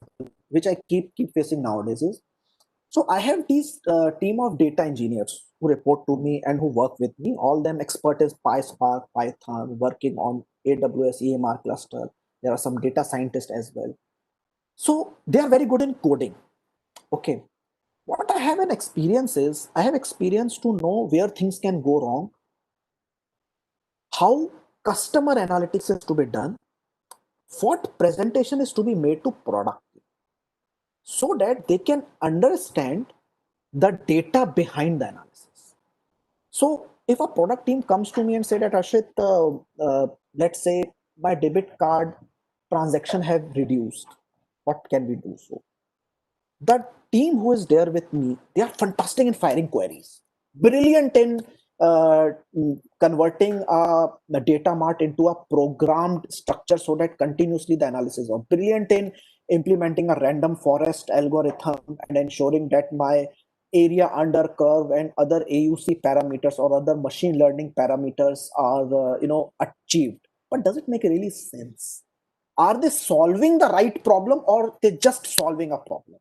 S2: which I keep facing nowadays is, so I have this team of data engineers who report to me and who work with me. All them expert is PySpark, Python, working on AWS EMR cluster. There are some data scientists as well. So they are very good in coding. Okay. What I have an experience is, I have experience to know where things can go wrong, how customer analytics is to be done, what presentation is to be made to product, so that they can understand the data behind the analysis. So if a product team comes to me and say that, Ashit, let's say my debit card transaction have reduced, what can we do? So the team who is there with me, they are fantastic in firing queries, brilliant in converting the data mart into a programmed structure so that continuously the analysis, or brilliant in implementing a random forest algorithm and ensuring that my area under curve and other AUC parameters or other machine learning parameters are achieved. But does it make really sense? are they solving the right problem or they just solving a problem?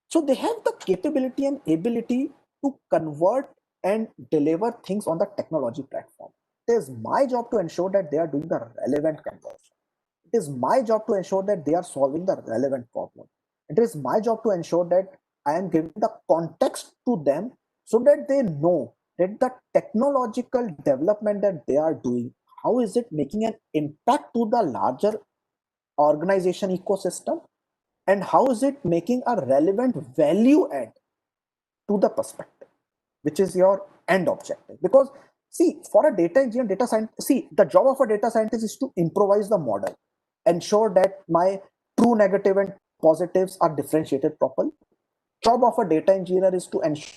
S2: So they have the capability and ability to convert and deliver things on the technology platform. It is my job to ensure that they are doing the relevant conversion. It is my job to ensure that they are solving the relevant problem. It is my job to ensure that I am giving the context to them so that they know that the technological development that they are doing, how is it making an impact to the larger organization ecosystem, and how is it making a relevant value add to the perspective, which is your end objective. Because see, for a data engineer, data scientist, see, the job of a data scientist is to improvise the model, ensure that my true negative and positives are differentiated properly. Job of a data engineer is to ensure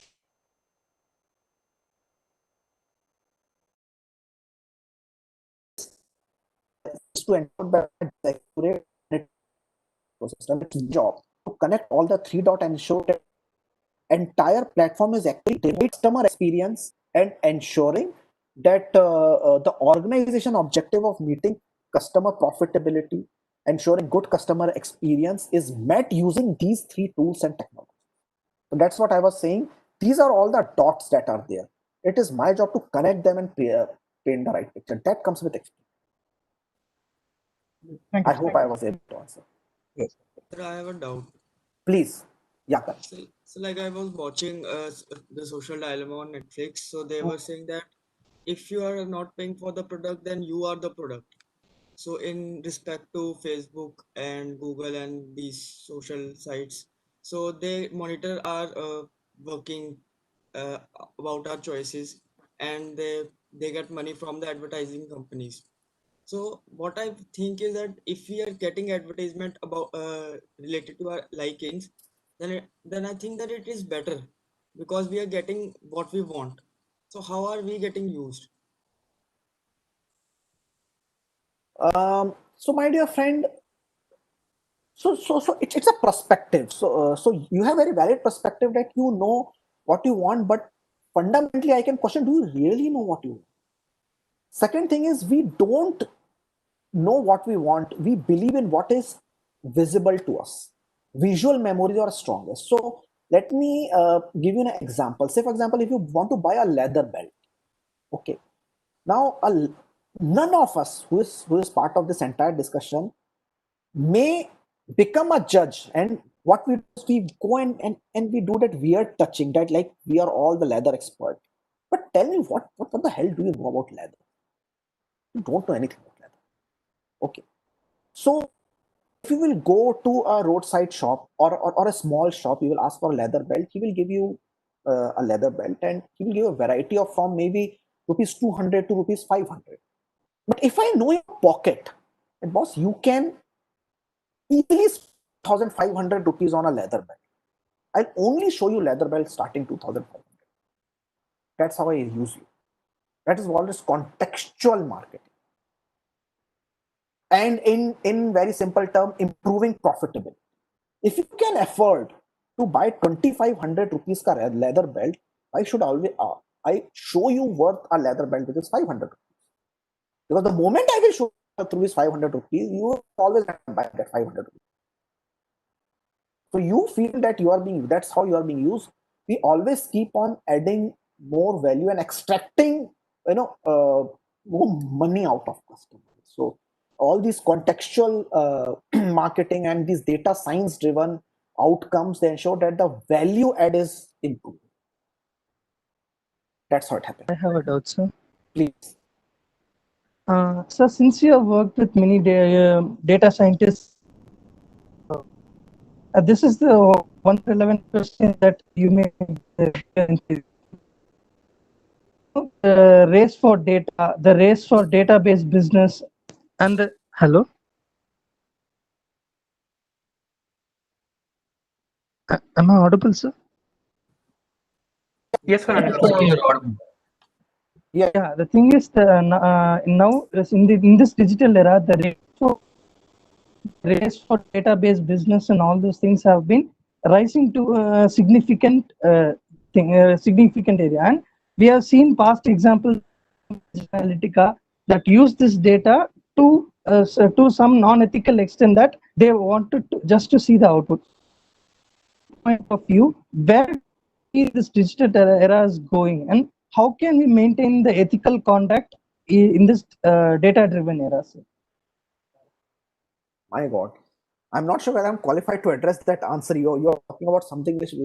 S2: that the accurate ecosystem. It's job to connect all the three dot and ensure that entire platform is actually delivering customer experience and ensuring that the organization objective of meeting customer profitability, ensuring good customer experience is met using these three tools and technology. So that's what I was saying. These are all the dots that are there. It is my job to connect them and paint the right picture. That comes with experience.
S7: Thank
S2: I
S7: you.
S2: hope I was able to answer.
S7: Yes.
S10: Sir, I have a doubt.
S2: Please. Yeah, Karan.
S10: So like I was watching the Social Dilemma on Netflix. So they were saying that if you are not paying for the product, then you are the product. So in respect to Facebook and Google and these social sites, so they monitor our working about our choices, and they get money from the advertising companies. So what I think is that if we are getting advertisement about related to our likings, then I think that it is better because we are getting what we want. So how are we getting used?
S2: So my dear friend, so it's a perspective. So you have very valid perspective that you know what you want, but fundamentally I can question: do you really know what you want? Second thing is, we don't know what we want. We believe in what is visible to us. Visual memories are strongest. So let me give you an example. Say, for example, if you want to buy a leather belt, okay. Now, none of us who is part of this entire discussion may become a judge, and what we do is we go and we do that weird touching, that like we are all the leather expert. But tell me, what the hell do you know about leather? You don't know anything about leather. Okay. So if you will go to a roadside shop or a small shop, you will ask for a leather belt. He will give you a leather belt, and he will give a variety of from maybe rupees 200 to rupees 500. But if I know your pocket, and boss, you can easily spend 1,500 rupees on a leather belt. I'll only show you leather belt starting 2,500. That's how I use you. That is what is contextual marketing. And in very simple term, improving profitability. If you can afford to buy 2,500 rupees ka leather belt, I should always I show you worth a leather belt which is 500 rupees. Because the moment I will show you through 500 rupees, you will always buy that 500 rupees. So you feel that you are being, that's how you are being used. We always keep on adding more value and extracting, more money out of customers. So all these contextual marketing and these data science driven outcomes, they ensure that the value add is improved. That's how it happens.
S3: I have a doubt, sir.
S2: Please.
S3: So since you have worked with many data scientists, this is the one relevant question that you may the race for data, the race for database business, and the hello. Am I audible, sir?
S1: Yes, Karan.
S3: Yeah, the thing is, now in this digital era, the race for database business and all those things have been rising to a significant significant area, and we have seen past examples Analytica that use this data to to some non-ethical extent that they wanted to, just to see the output. Point of view, where this digital era is going, and how can we maintain the ethical conduct in this data-driven era? Sir?
S2: My God, I'm not sure whether I'm qualified to address that answer. You're talking about something which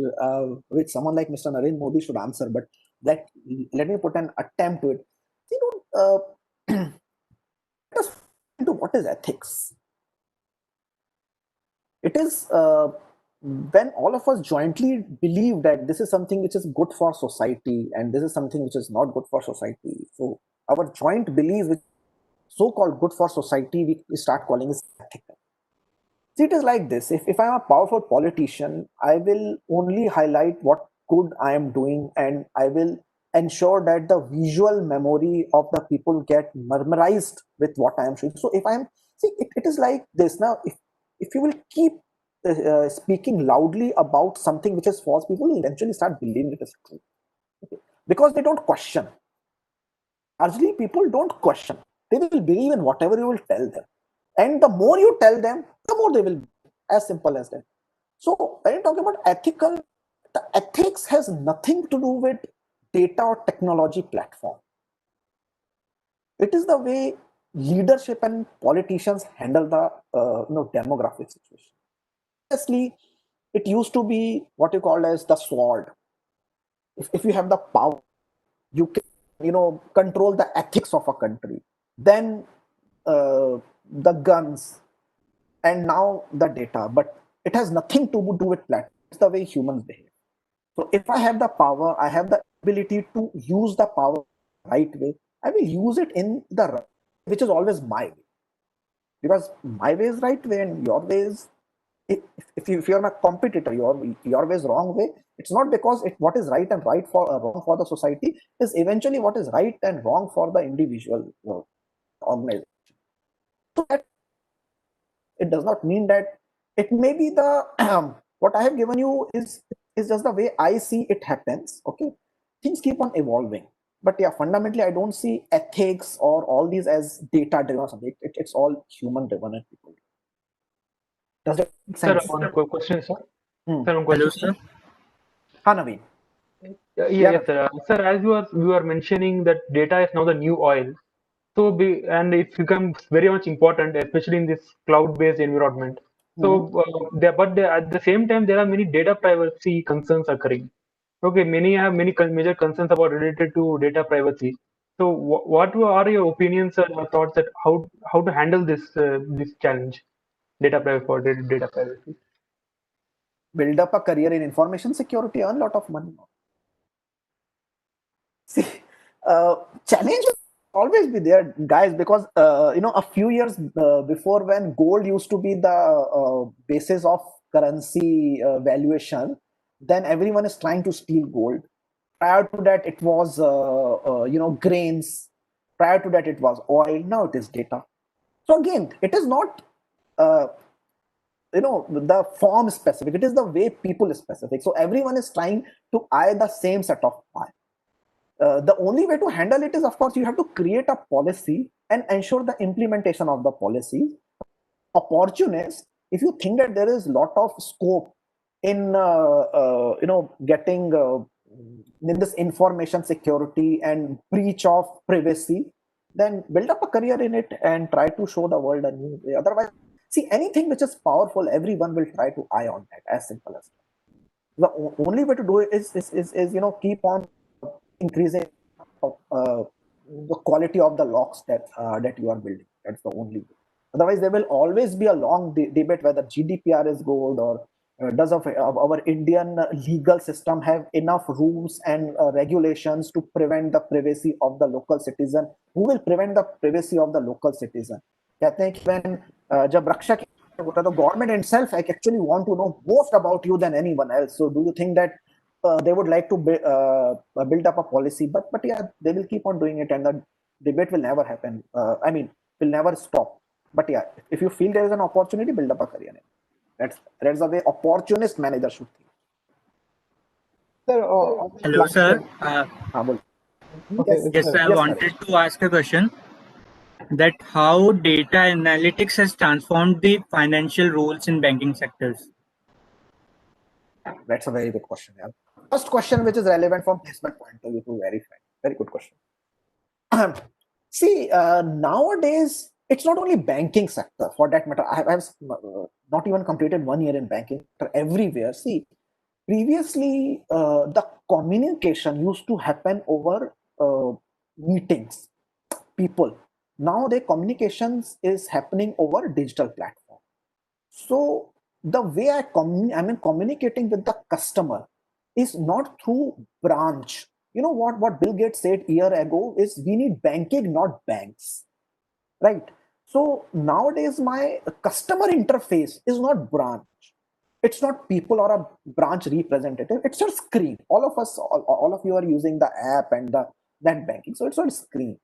S2: someone like Mr. Narendra Modi should answer, but let me put an attempt to it. You know, let us into what is ethics. It is when all of us jointly believe that this is something which is good for society and this is something which is not good for society. So our joint belief, which so-called good for society, we start calling it ethical. See, it is like this. If I'm a powerful politician, I will only highlight what good I am doing, and I will ensure that the visual memory of the people get memorized with what I am showing. So if I'm, see, it is like this. Now, if you will keep speaking loudly about something which is false, people will eventually start believing it is true. Okay? Because they don't question. Largely, people don't question. They will believe in whatever you will tell them. And the more you tell them, the more they will, as simple as that. So when you're talking about ethical, the ethics has nothing to do with data or technology platform. It is the way leadership and politicians handle the demographic situation. Honestly, it used to be what you call as the sword. If you have the power, you can control the ethics of a country. Then the guns, and now the data, but it has nothing to do with platform. It's the way humans behave. So if I have the power, I have the ability to use the power right way, I will use it in the right, which is always my way. Because my way is right way and your way is, if you're a competitor, your way is wrong way. It's not because what is right and right for wrong for the society is eventually what is right and wrong for the individual organization. So that it does not mean that it may be the what I have given you is just the way I see it happens. Okay, things keep on evolving, but yeah, fundamentally I don't see ethics or all these as data driven or something. It's all human driven and people. Does that make sense?
S1: Sir, one question, sir.
S2: Hmm.
S1: Sir, one
S11: Hello,
S1: question.
S11: sir.
S2: Ha, Naveen.
S1: Yes, sir. Sir, as you are mentioning that data is now the new oil. So and it becomes very much important, especially in this cloud-based environment. So at the same time, there are many data privacy concerns occurring. Okay, many have many major concerns about related to data privacy. So what are your opinions or thoughts that how to handle this challenge, data privacy?
S2: Build up a career in information security, earn a lot of money. See, challenge will always be there, guys, because a few years before, when gold used to be the basis of currency valuation, then everyone is trying to steal gold. Prior to that, it was grains. Prior to that, it was oil. Now it is data. So again, it is not the form specific. It is the way people is specific. So everyone is trying to eye the same set of eye. The only way to handle it is, of course, you have to create a policy and ensure the implementation of the policy. Opportunists, if you think that there is a lot of scope in getting in this information security and breach of privacy, then build up a career in it and try to show the world a new way. Otherwise, see, anything which is powerful, everyone will try to eye on that. As simple as that. The only way to do it is keep on increasing the quality of the locks that you are building. That's the only way. Otherwise, there will always be a long debate whether GDPR is good or does our Indian legal system have enough rules and regulations to prevent the privacy of the local citizen? Who will prevent the privacy of the local citizen? I think when जब रक्षा होता तो government itself actually want to know most about you than anyone else. So do you think that they would like to build up a policy? But yeah, they will keep on doing it, and the debate will never happen. Will never stop. But yeah, if you feel there is an opportunity, build up a career. That's the way opportunist manager should think.
S7: Sir,
S11: Hello, sir.
S2: Okay.
S11: Yes, I wanted to ask a question. that how data analytics has transformed the financial roles in banking sectors.
S2: That's a very good question. Yeah. First question, which is relevant from placement point of view, to verify. Very good question. See, nowadays it's not only banking sector for that matter. I've not even completed 1 year in banking. Everywhere, see, previously the communication used to happen over meetings, people. Now the communications is happening over digital platform. So the way communicating with the customer is not through branch. You know what Bill Gates said a year ago is we need banking, not banks, right? So nowadays my customer interface is not branch. It's not people or a branch representative. It's your screen. All of us, all of you are using the app and the net banking. So it's on screen.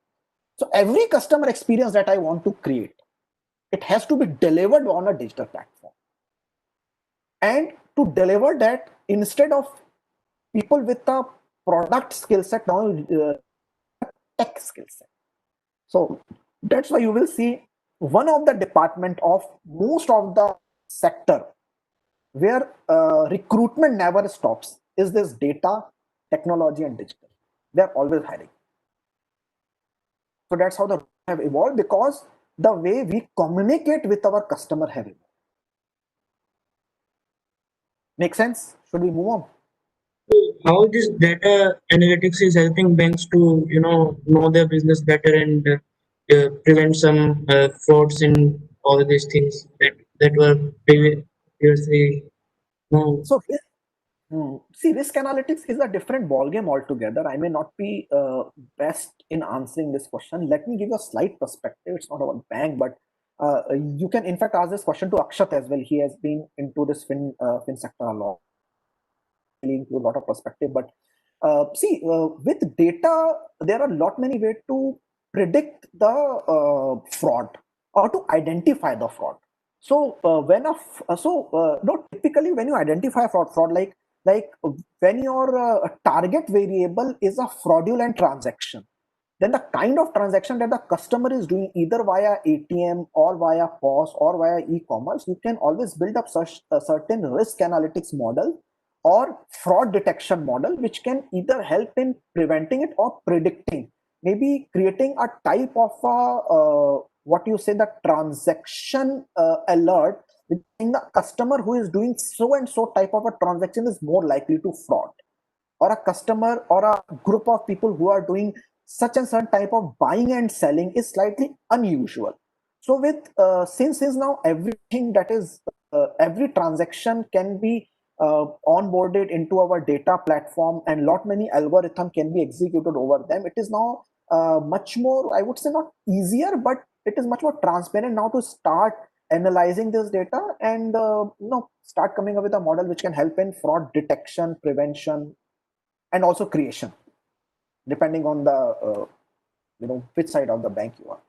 S2: So every customer experience that I want to create, it has to be delivered on a digital platform. And to deliver that, instead of people with a product skill set, now tech skill set. So that's why you will see one of the department of most of the sector where recruitment never stops is this data, technology, and digital. They're always hiring. So that's how the have evolved, because the way we communicate with our customer have evolved. Make sense? Should we move on?
S11: How this data analytics is helping banks to know their business better and prevent some frauds in all these things that were previously known.
S2: So see, risk analytics is a different ballgame altogether. I may not be best in answering this question. Let me give you a slight perspective. It's not about bank, but you can in fact ask this question to Akshat as well. He has been into this fin sector a lot, into a lot of perspective. But see, with data, there are a lot many ways to predict the fraud or to identify the fraud. So typically when you identify fraud like when your target variable is a fraudulent transaction, then the kind of transaction that the customer is doing either via ATM or via POS or via e-commerce, you can always build up such a certain risk analytics model or fraud detection model, which can either help in preventing it or predicting, maybe creating a type of the transaction alert, which means the customer who is doing so and so type of a transaction is more likely to fraud, or a customer or a group of people who are doing such and certain type of buying and selling is slightly unusual. So with since now everything that is every transaction can be onboarded into our data platform and lot many algorithm can be executed over them, it is now much more, I would say, not easier, but it is much more transparent now to start analyzing this data and start coming up with a model which can help in fraud detection, prevention, and also creation, depending on the which side of the bank you are.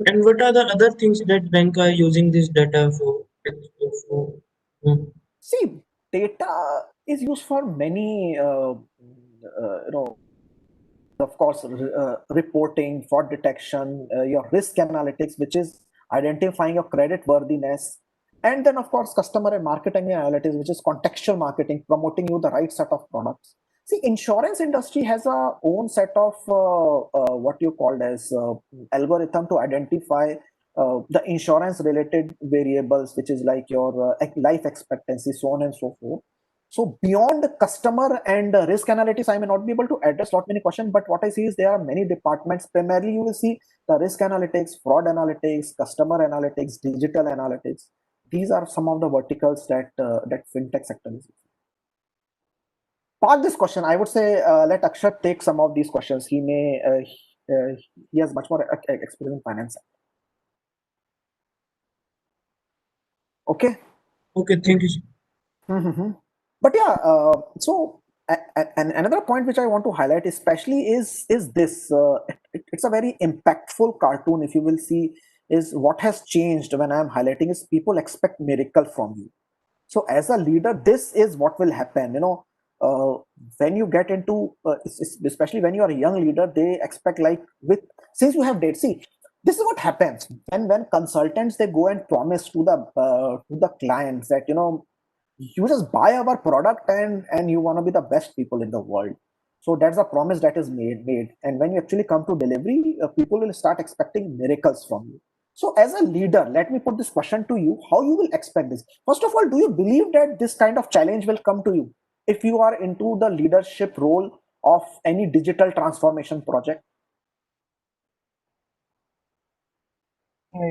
S11: And what are the other things that bank are using this data for?
S2: See, data is used for many, of course, reporting, fraud detection, your risk analytics, which is identifying your credit worthiness, and then of course customer and marketing analytics, which is contextual marketing, promoting you the right set of products. See, insurance industry has a own set of what you called as algorithm to identify the insurance related variables, which is like your life expectancy, so on and so forth. So beyond the customer and risk analytics, I may not be able to address lot many questions, but what I see is there are many departments. Primarily, you will see the risk analytics, fraud analytics, customer analytics, digital analytics. These are some of the verticals that that fintech sector is. Park this question. I would say let Akshat take some of these questions. He may he has much more experience in finance. Okay.
S11: Okay. Thank you.
S2: Mm-hmm. But yeah, so and another point which I want to highlight especially is this. It's a very impactful cartoon. If you will see, is what has changed when I'm highlighting is people expect miracle from you. So as a leader, this is what will happen. uh, when you get into especially when you are a young leader, they expect like with since you have data. See, this is what happens when consultants they go and promise to the clients that you just buy our product and you want to be the best people in the world. So that's a promise that is made, and when you actually come to delivery, people will start expecting miracles from you. So as a leader, let me put this question to you: how you will expect this? First of all, do you believe that this kind of challenge will come to you if you are into the leadership role of any digital transformation project?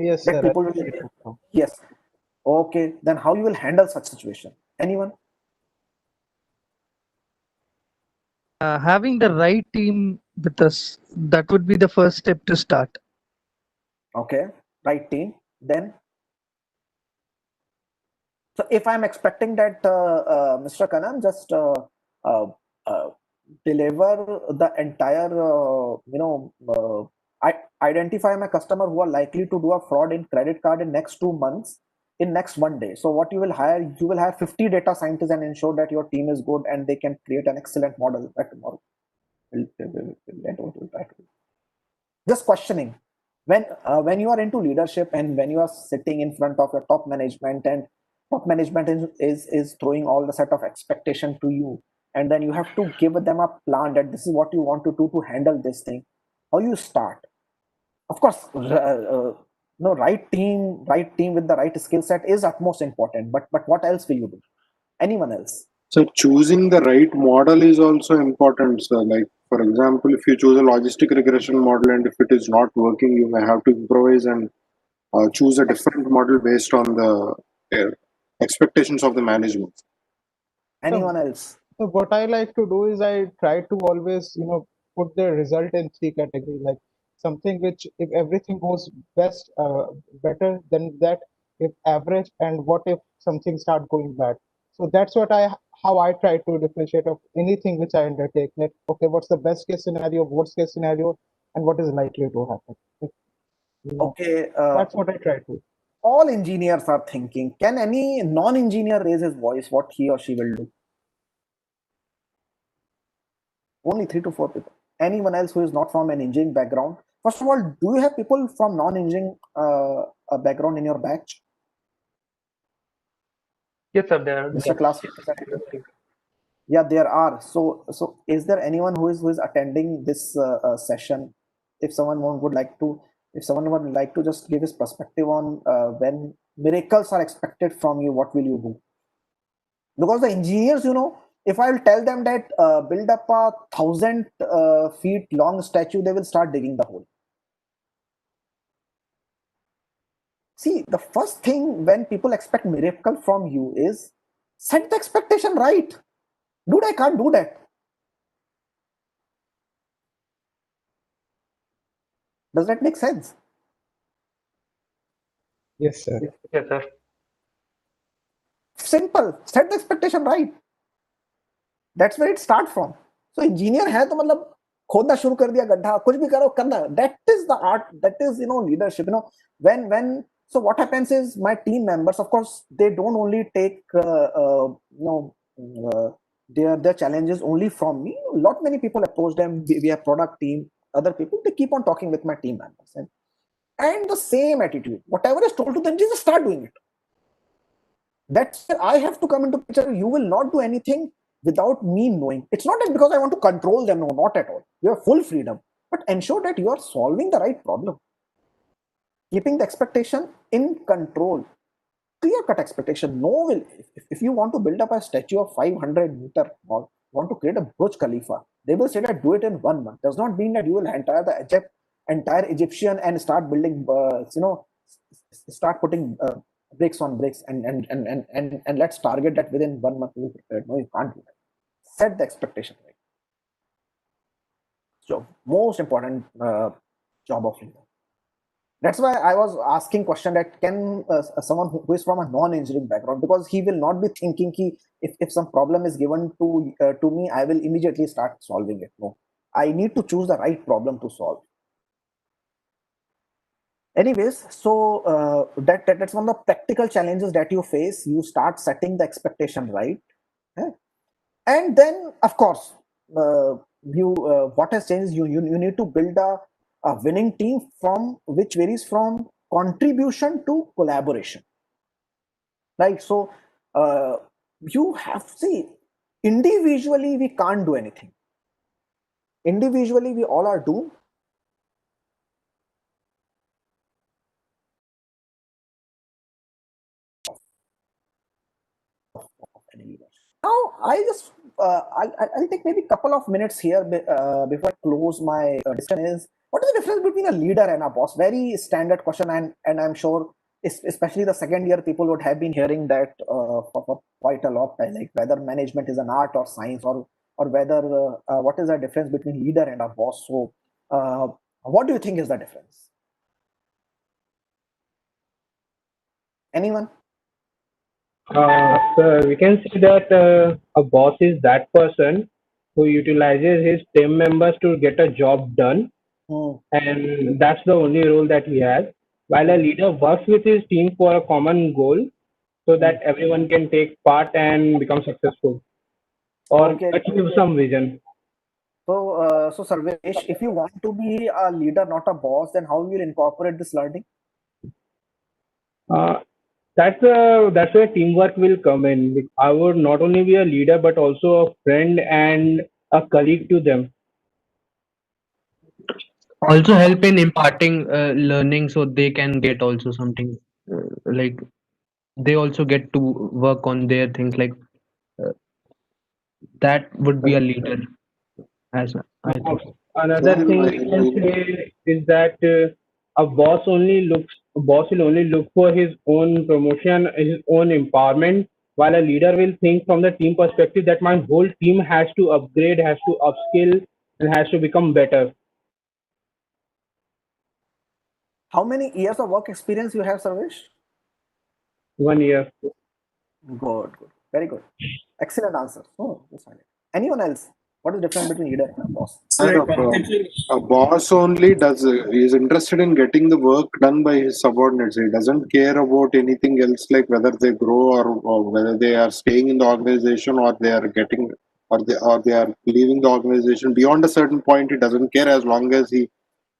S7: Yes,
S2: That
S7: sir.
S2: people will, yes. Okay, then how you will handle such situation? Anyone?
S3: Having the right team with us, that would be the first step to start.
S2: Okay, right team. Then, so if I'm expecting that Mr. Kanan just uh, uh, deliver the entire, I identify my customer who are likely to do a fraud in credit card in next 2 months, in next one day. So what you will hire? You will hire 50 data scientists and ensure that your team is good and they can create an excellent model by tomorrow. We'll try to do. Just questioning when you are into leadership and when you are sitting in front of your top management and top management is throwing all the set of expectation to you, and then you have to give them a plan that this is what you want to do to handle this thing. How you start? Of course, no, right team with the right skill set is utmost important, but what else will you do? Anyone else?
S4: So choosing the right model is also important. So, like for example, if you choose a logistic regression model and if it is not working, you may have to improvise and choose a different model based on the expectations of the management.
S2: Anyone else?
S7: So what I like to do is I try to always, put the result in three categories, like something which if everything goes better than that, if average, and what if something start going bad. So that's how I try to differentiate of anything which I undertake. Like, okay, what's the best case scenario, worst case scenario, and what is likely to happen.
S2: Okay,
S7: That's what I try to.
S2: all engineers are thinking, can any non-engineer raise his voice what he or she will do? Only 3 to 4 people. Anyone else who is not from an engineering background? First of all, do you have people from non-engineering background in your batch?
S1: Yes, sir. There are.
S2: Mr. Class representative. Yeah, there are. So is there anyone who is attending this session? If someone would like to, if someone would like to just give his perspective on when miracles are expected from you, what will you do? Because the engineers, if I'll tell them that build up a 1,000 feet long statue, they will start digging the hole. See, the first thing when people expect miracle from you is set the expectation right. Dude, I can't do that. Does that make sense?
S7: Yes, sir.
S1: Yes, sir.
S2: Simple. Set the expectation right. That's where it starts from. So engineer है तो मतलब खोदना शुरू कर दिया गड्ढा, कुछ भी करो करना. That is the art. That is leadership. When so what happens is my team members, of course, they don't only take their challenges only from me. Lot many people approach them. We have product team, other people. They keep on talking with my team members and the same attitude. Whatever is told to them, just start doing it. That's where I have to come into picture. You will not do anything without me knowing. It's not that because I want to control them. No, not at all. You have full freedom, but ensure that you are solving the right problem, keeping the expectation in control. Clear cut expectation. No will. If you want to build up a statue of 500 meter or want to create a Burj Khalifa, they will say that do it in 1 month. Does not mean that you will entire Egyptian and start building. Start putting bricks on bricks and let's target that within 1 month to be prepared. No, you can't do that. Set the expectation right. So most important job of leader. That's why I was asking question that can someone who is from a non-engineering background, because he will not be thinking if some problem is given to me, I will immediately start solving it. No, I need to choose the right problem to solve. Anyways, so that's one of the practical challenges that you face. You start setting the expectation right, And then, of course, what has changed? You need to build a winning team from which varies from contribution to collaboration, right? So you have see individually we can't do anything. Individually, we all are doomed. Now, I'll take maybe a couple of minutes here before I close my discussion. Is what is the difference between a leader and a boss? Very standard question, and I'm sure, especially the second year, people would have been hearing that for quite a lot. Like whether management is an art or science, or whether what is the difference between leader and a boss? So, what do you think is the difference? Anyone?
S1: So we can see that a boss is that person who utilizes his team members to get a job done, and that's the only role that he has. While a leader works with his team for a common goal, so that everyone can take part and become successful or
S2: Okay.
S1: achieve some vision.
S2: So Sarvesh, if you want to be a leader, not a boss, then how will you incorporate this learning?
S1: Uh, that's where teamwork will come in. I would not only be a leader but also a friend and a colleague to them.
S6: Also help in imparting learning so they can get also something like they also get to work on their things like uh, that would be a leader as I think.
S1: Another thing we can say is that a boss will only look for his own promotion, his own empowerment, while a leader will think from the team perspective that my whole team has to upgrade, has to upskill, and has to become better.
S2: How many years of work experience you have, Sarvesh?
S1: 1 year.
S2: Good, good, very good, excellent answer. Oh, that's fine. Anyone else? What is the difference between leader and a boss?
S4: A boss only is interested in getting the work done by his subordinates. He doesn't care about anything else, like whether they grow or whether they are staying in the organization or they are getting or they are leaving the organization. Beyond a certain point, he doesn't care as long as he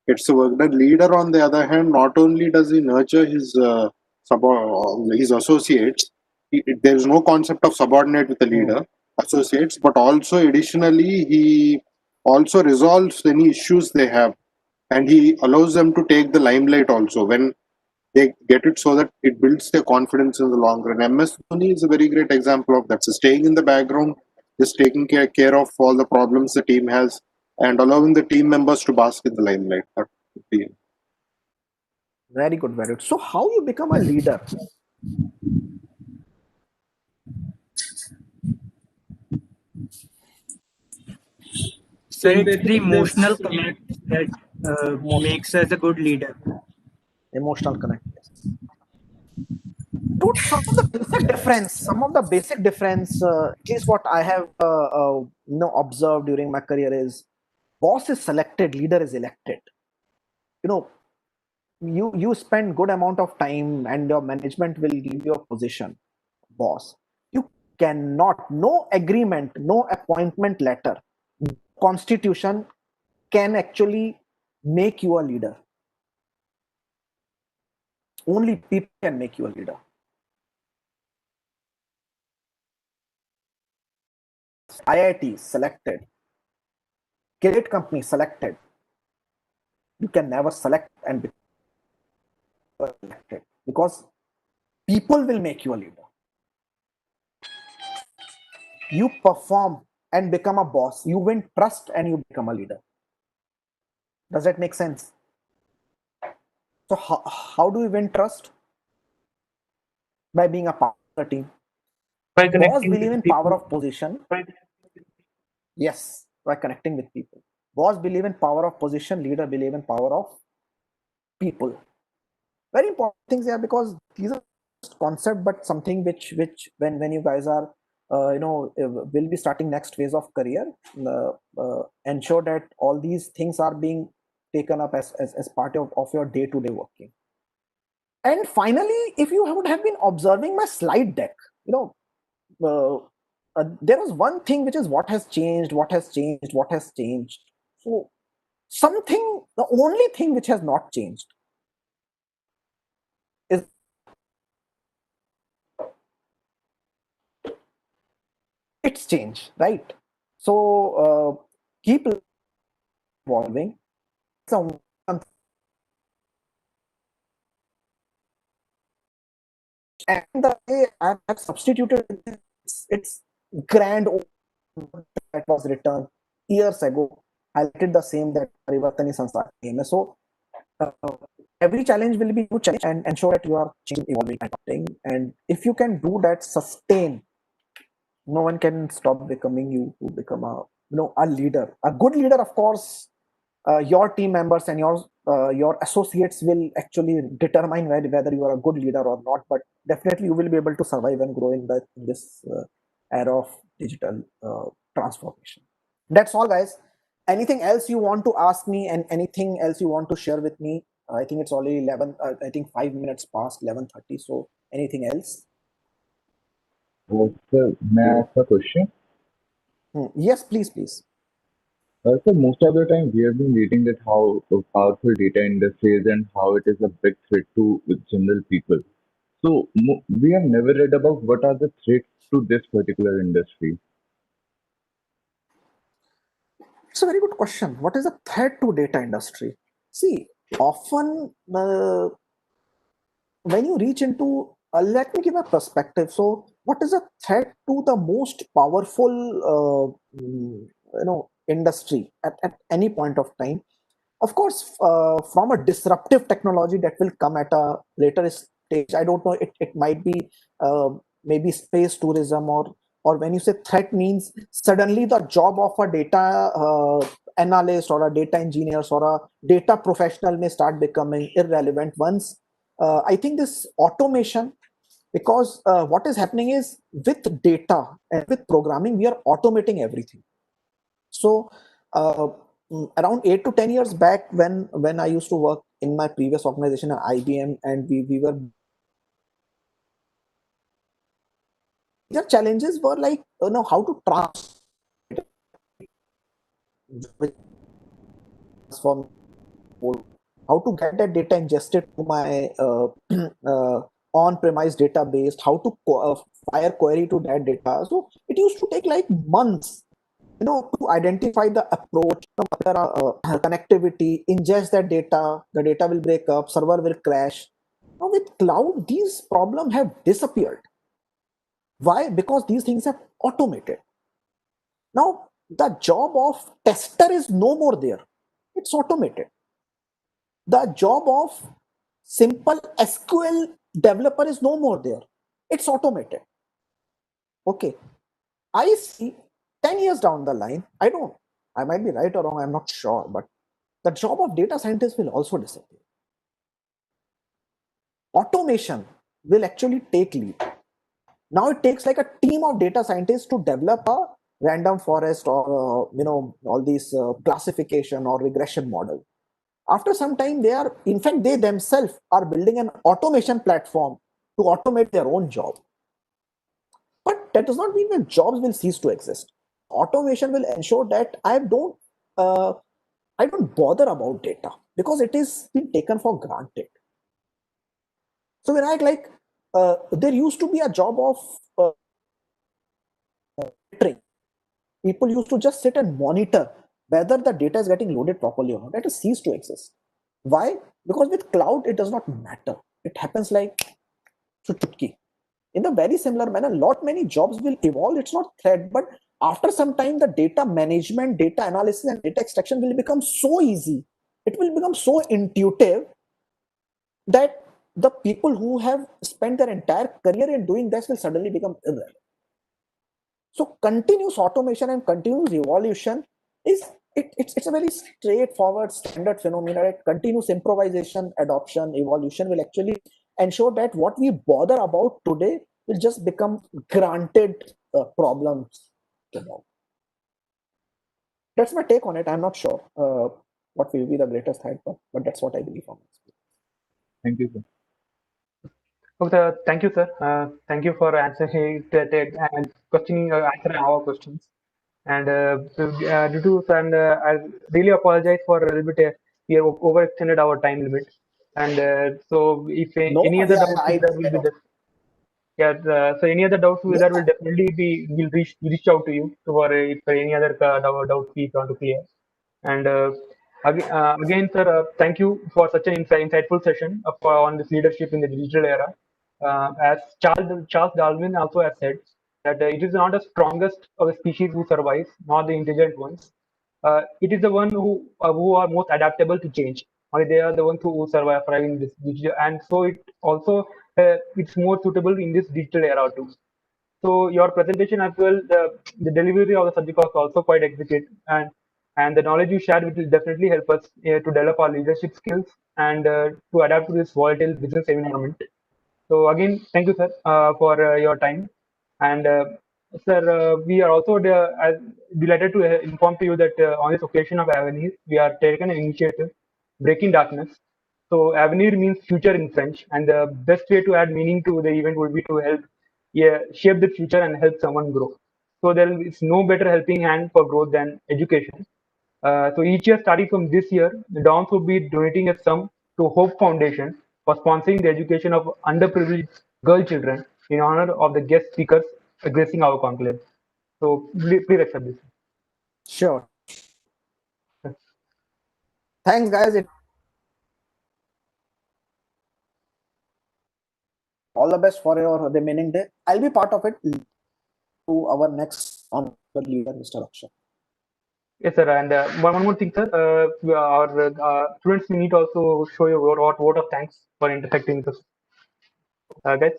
S4: gets the work done. Leader, on the other hand, not only does he nurture his associates, there is no concept of subordinate with the leader associates, but also additionally he also resolves any issues they have, and he allows them to take the limelight also when they get it, so that it builds their confidence in the long run. MS Dhoni is a very great example of that. So staying in the background, just taking care of all the problems the team has and allowing the team members to bask in the limelight. That would be it.
S2: Very good, very good. So how you become a leader?
S12: So it's the emotional connect that makes us a good leader.
S2: Emotional connect. Dude, some of the basic difference, at least what I have observed during my career is boss is selected, leader is elected. You know, you spend good amount of time and your management will give you a position, boss. You cannot, no agreement, no appointment letter, constitution can actually make you a leader. Only people can make you a leader. IIT selected, great company selected. You can never select and be elected because people will make you a leader. You perform and become a boss. You win trust and you become a leader. Does that make sense? So how do we win trust? By being a part of the team. Boss believe in power of position. Yes, by connecting with people. Boss believe in power of position. Leader believe in power of people. Very important things here, because these are concept, but something which when you guys are will be starting next phase of career, ensure that all these things are being taken up as part of your day-to-day working. And finally, if you would have been observing my slide deck, there was one thing which is what has changed, what has changed, what has changed. So something, the only thing which has not changed is its change, right? So keep evolving. So and the way I've substituted it's grand that was written years ago. I did the same that Parivartani Sanstha came. So uh, every challenge will be a new challenge and ensure that you are changing, evolving, and adapting. And if you can do that, sustain. No one can stop becoming you to become a leader. A good leader, of course. Your team members and your associates will actually determine whether you are a good leader or not. But definitely, you will be able to survive and grow in this era of digital transformation. That's all, guys. Anything else you want to ask me, and anything else you want to share with me? I think it's already 11. I think 5 minutes past 11:30. So, anything else?
S13: Sir, may I ask a question?
S2: Yes, please, please.
S13: So most of the time we have been reading that how powerful data industry is and how it is a big threat to general people. So we have never read about what are the threats to this particular industry.
S2: It's a very good question. What is a threat to data industry? See, often when you reach into, let me give a perspective. So, what is a threat to the most powerful, industry at any point of time? Of course, from a disruptive technology that will come at a later stage. I don't know. It might be maybe space tourism, or when you say threat means suddenly the job of a data analyst or a data engineer or a data professional may start becoming irrelevant once. I think this automation, because what is happening is with data and with programming, we are automating everything. So around 8 to 10 years back, when I used to work in my previous organization at IBM, and we were the challenges were like how to transform, how to get that data ingested to my on-premise database, how to fire query to that data. So it used to take like months, to identify the approach, connectivity, ingest that data, the data will break up, server will crash. Now with cloud, these problems have disappeared. Why? Because these things have automated. Now the job of tester is no more there. It's automated. The job of simple SQL developer is no more there. It's automated. Okay. I see 10 years down the line, I might be right or wrong, I'm not sure, but the job of data scientist will also disappear. Automation will actually take lead. Now it takes like a team of data scientists to develop a random forest or all these classification or regression model. After some time, they themselves are building an automation platform to automate their own job. But that does not mean that jobs will cease to exist. Automation will ensure that I don't bother about data because it is been taken for granted. So when there used to be a job of people used to just sit and monitor whether the data is getting loaded properly or not. That has ceased to exist. Why? Because with cloud, it does not matter. It happens like chutki. In a very similar manner, many jobs will evolve. It's not threat, but after some time, the data management, data analysis, and data extraction will become so easy. It will become so intuitive that the people who have spent their entire career in doing this will suddenly become irrelevant. So continuous automation and continuous evolution it's a very straightforward standard phenomenon. That continuous improvisation, adoption, evolution will actually ensure that what we bother about today will just become granted problems tomorrow. That's my take on it. I'm not sure what will be the greatest threat, but that's what I believe on.
S13: Thank you, sir.
S1: Okay, thank you, sir. Thank you for answering and answering our questions. And due to and I really apologize for a little bit. We have overextended our time limit. And so, if
S2: No,
S1: any other
S2: yeah,
S1: doubts,
S2: I
S1: that will be just yeah. So any other doubts,
S2: yeah,
S1: that will definitely be will reach out to you for if any other doubts we want to clear. And again, sir, thank you for such an insightful session on this leadership in the digital era. As Charles Darwin also has said, that it is not the strongest of the species who survives, not the intelligent ones. It is the one who are most adaptable to change. Only they are the ones who thrive in this digital, and so it also it's more suitable in this digital era too. So your presentation as well, the delivery of the subject was also quite exquisite, and the knowledge you shared will definitely help us to develop our leadership skills and to adapt to this volatile business environment. So again, thank you, sir, for your time. And sir, we are also delighted to inform to you that on this occasion of Avenir, we are taking an initiative, Breaking Darkness. So Avenir means future in French, and the best way to add meaning to the event would be to help shape the future and help someone grow. So there is no better helping hand for growth than education. So each year, starting from this year, the Downs will be donating a sum to Hope Foundation for sponsoring the education of underprivileged girl children in honor of the guest speakers gracing our conclave. So please accept this.
S2: sure. Thanks, guys. All the best for your remaining day. I'll be part of it to our next on the leader, Mr. Akshay.
S1: Yes, sir. And one more thing, sir. Our students need to also show you what vote of thanks for intersecting with us. Guys.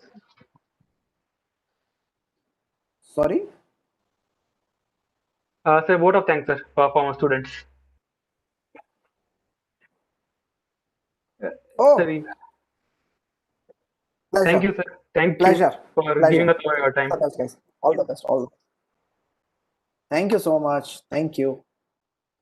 S2: Sorry?
S1: Sir, vote of thanks, sir, for our students.
S2: Oh,
S1: Sorry.
S2: pleasure.
S1: Thank you, sir. Thank
S2: Pleasure.
S1: you for
S2: Pleasure.
S1: giving us all your time.
S2: All the best, guys. All the best. All the best. Thank you so much. Thank you.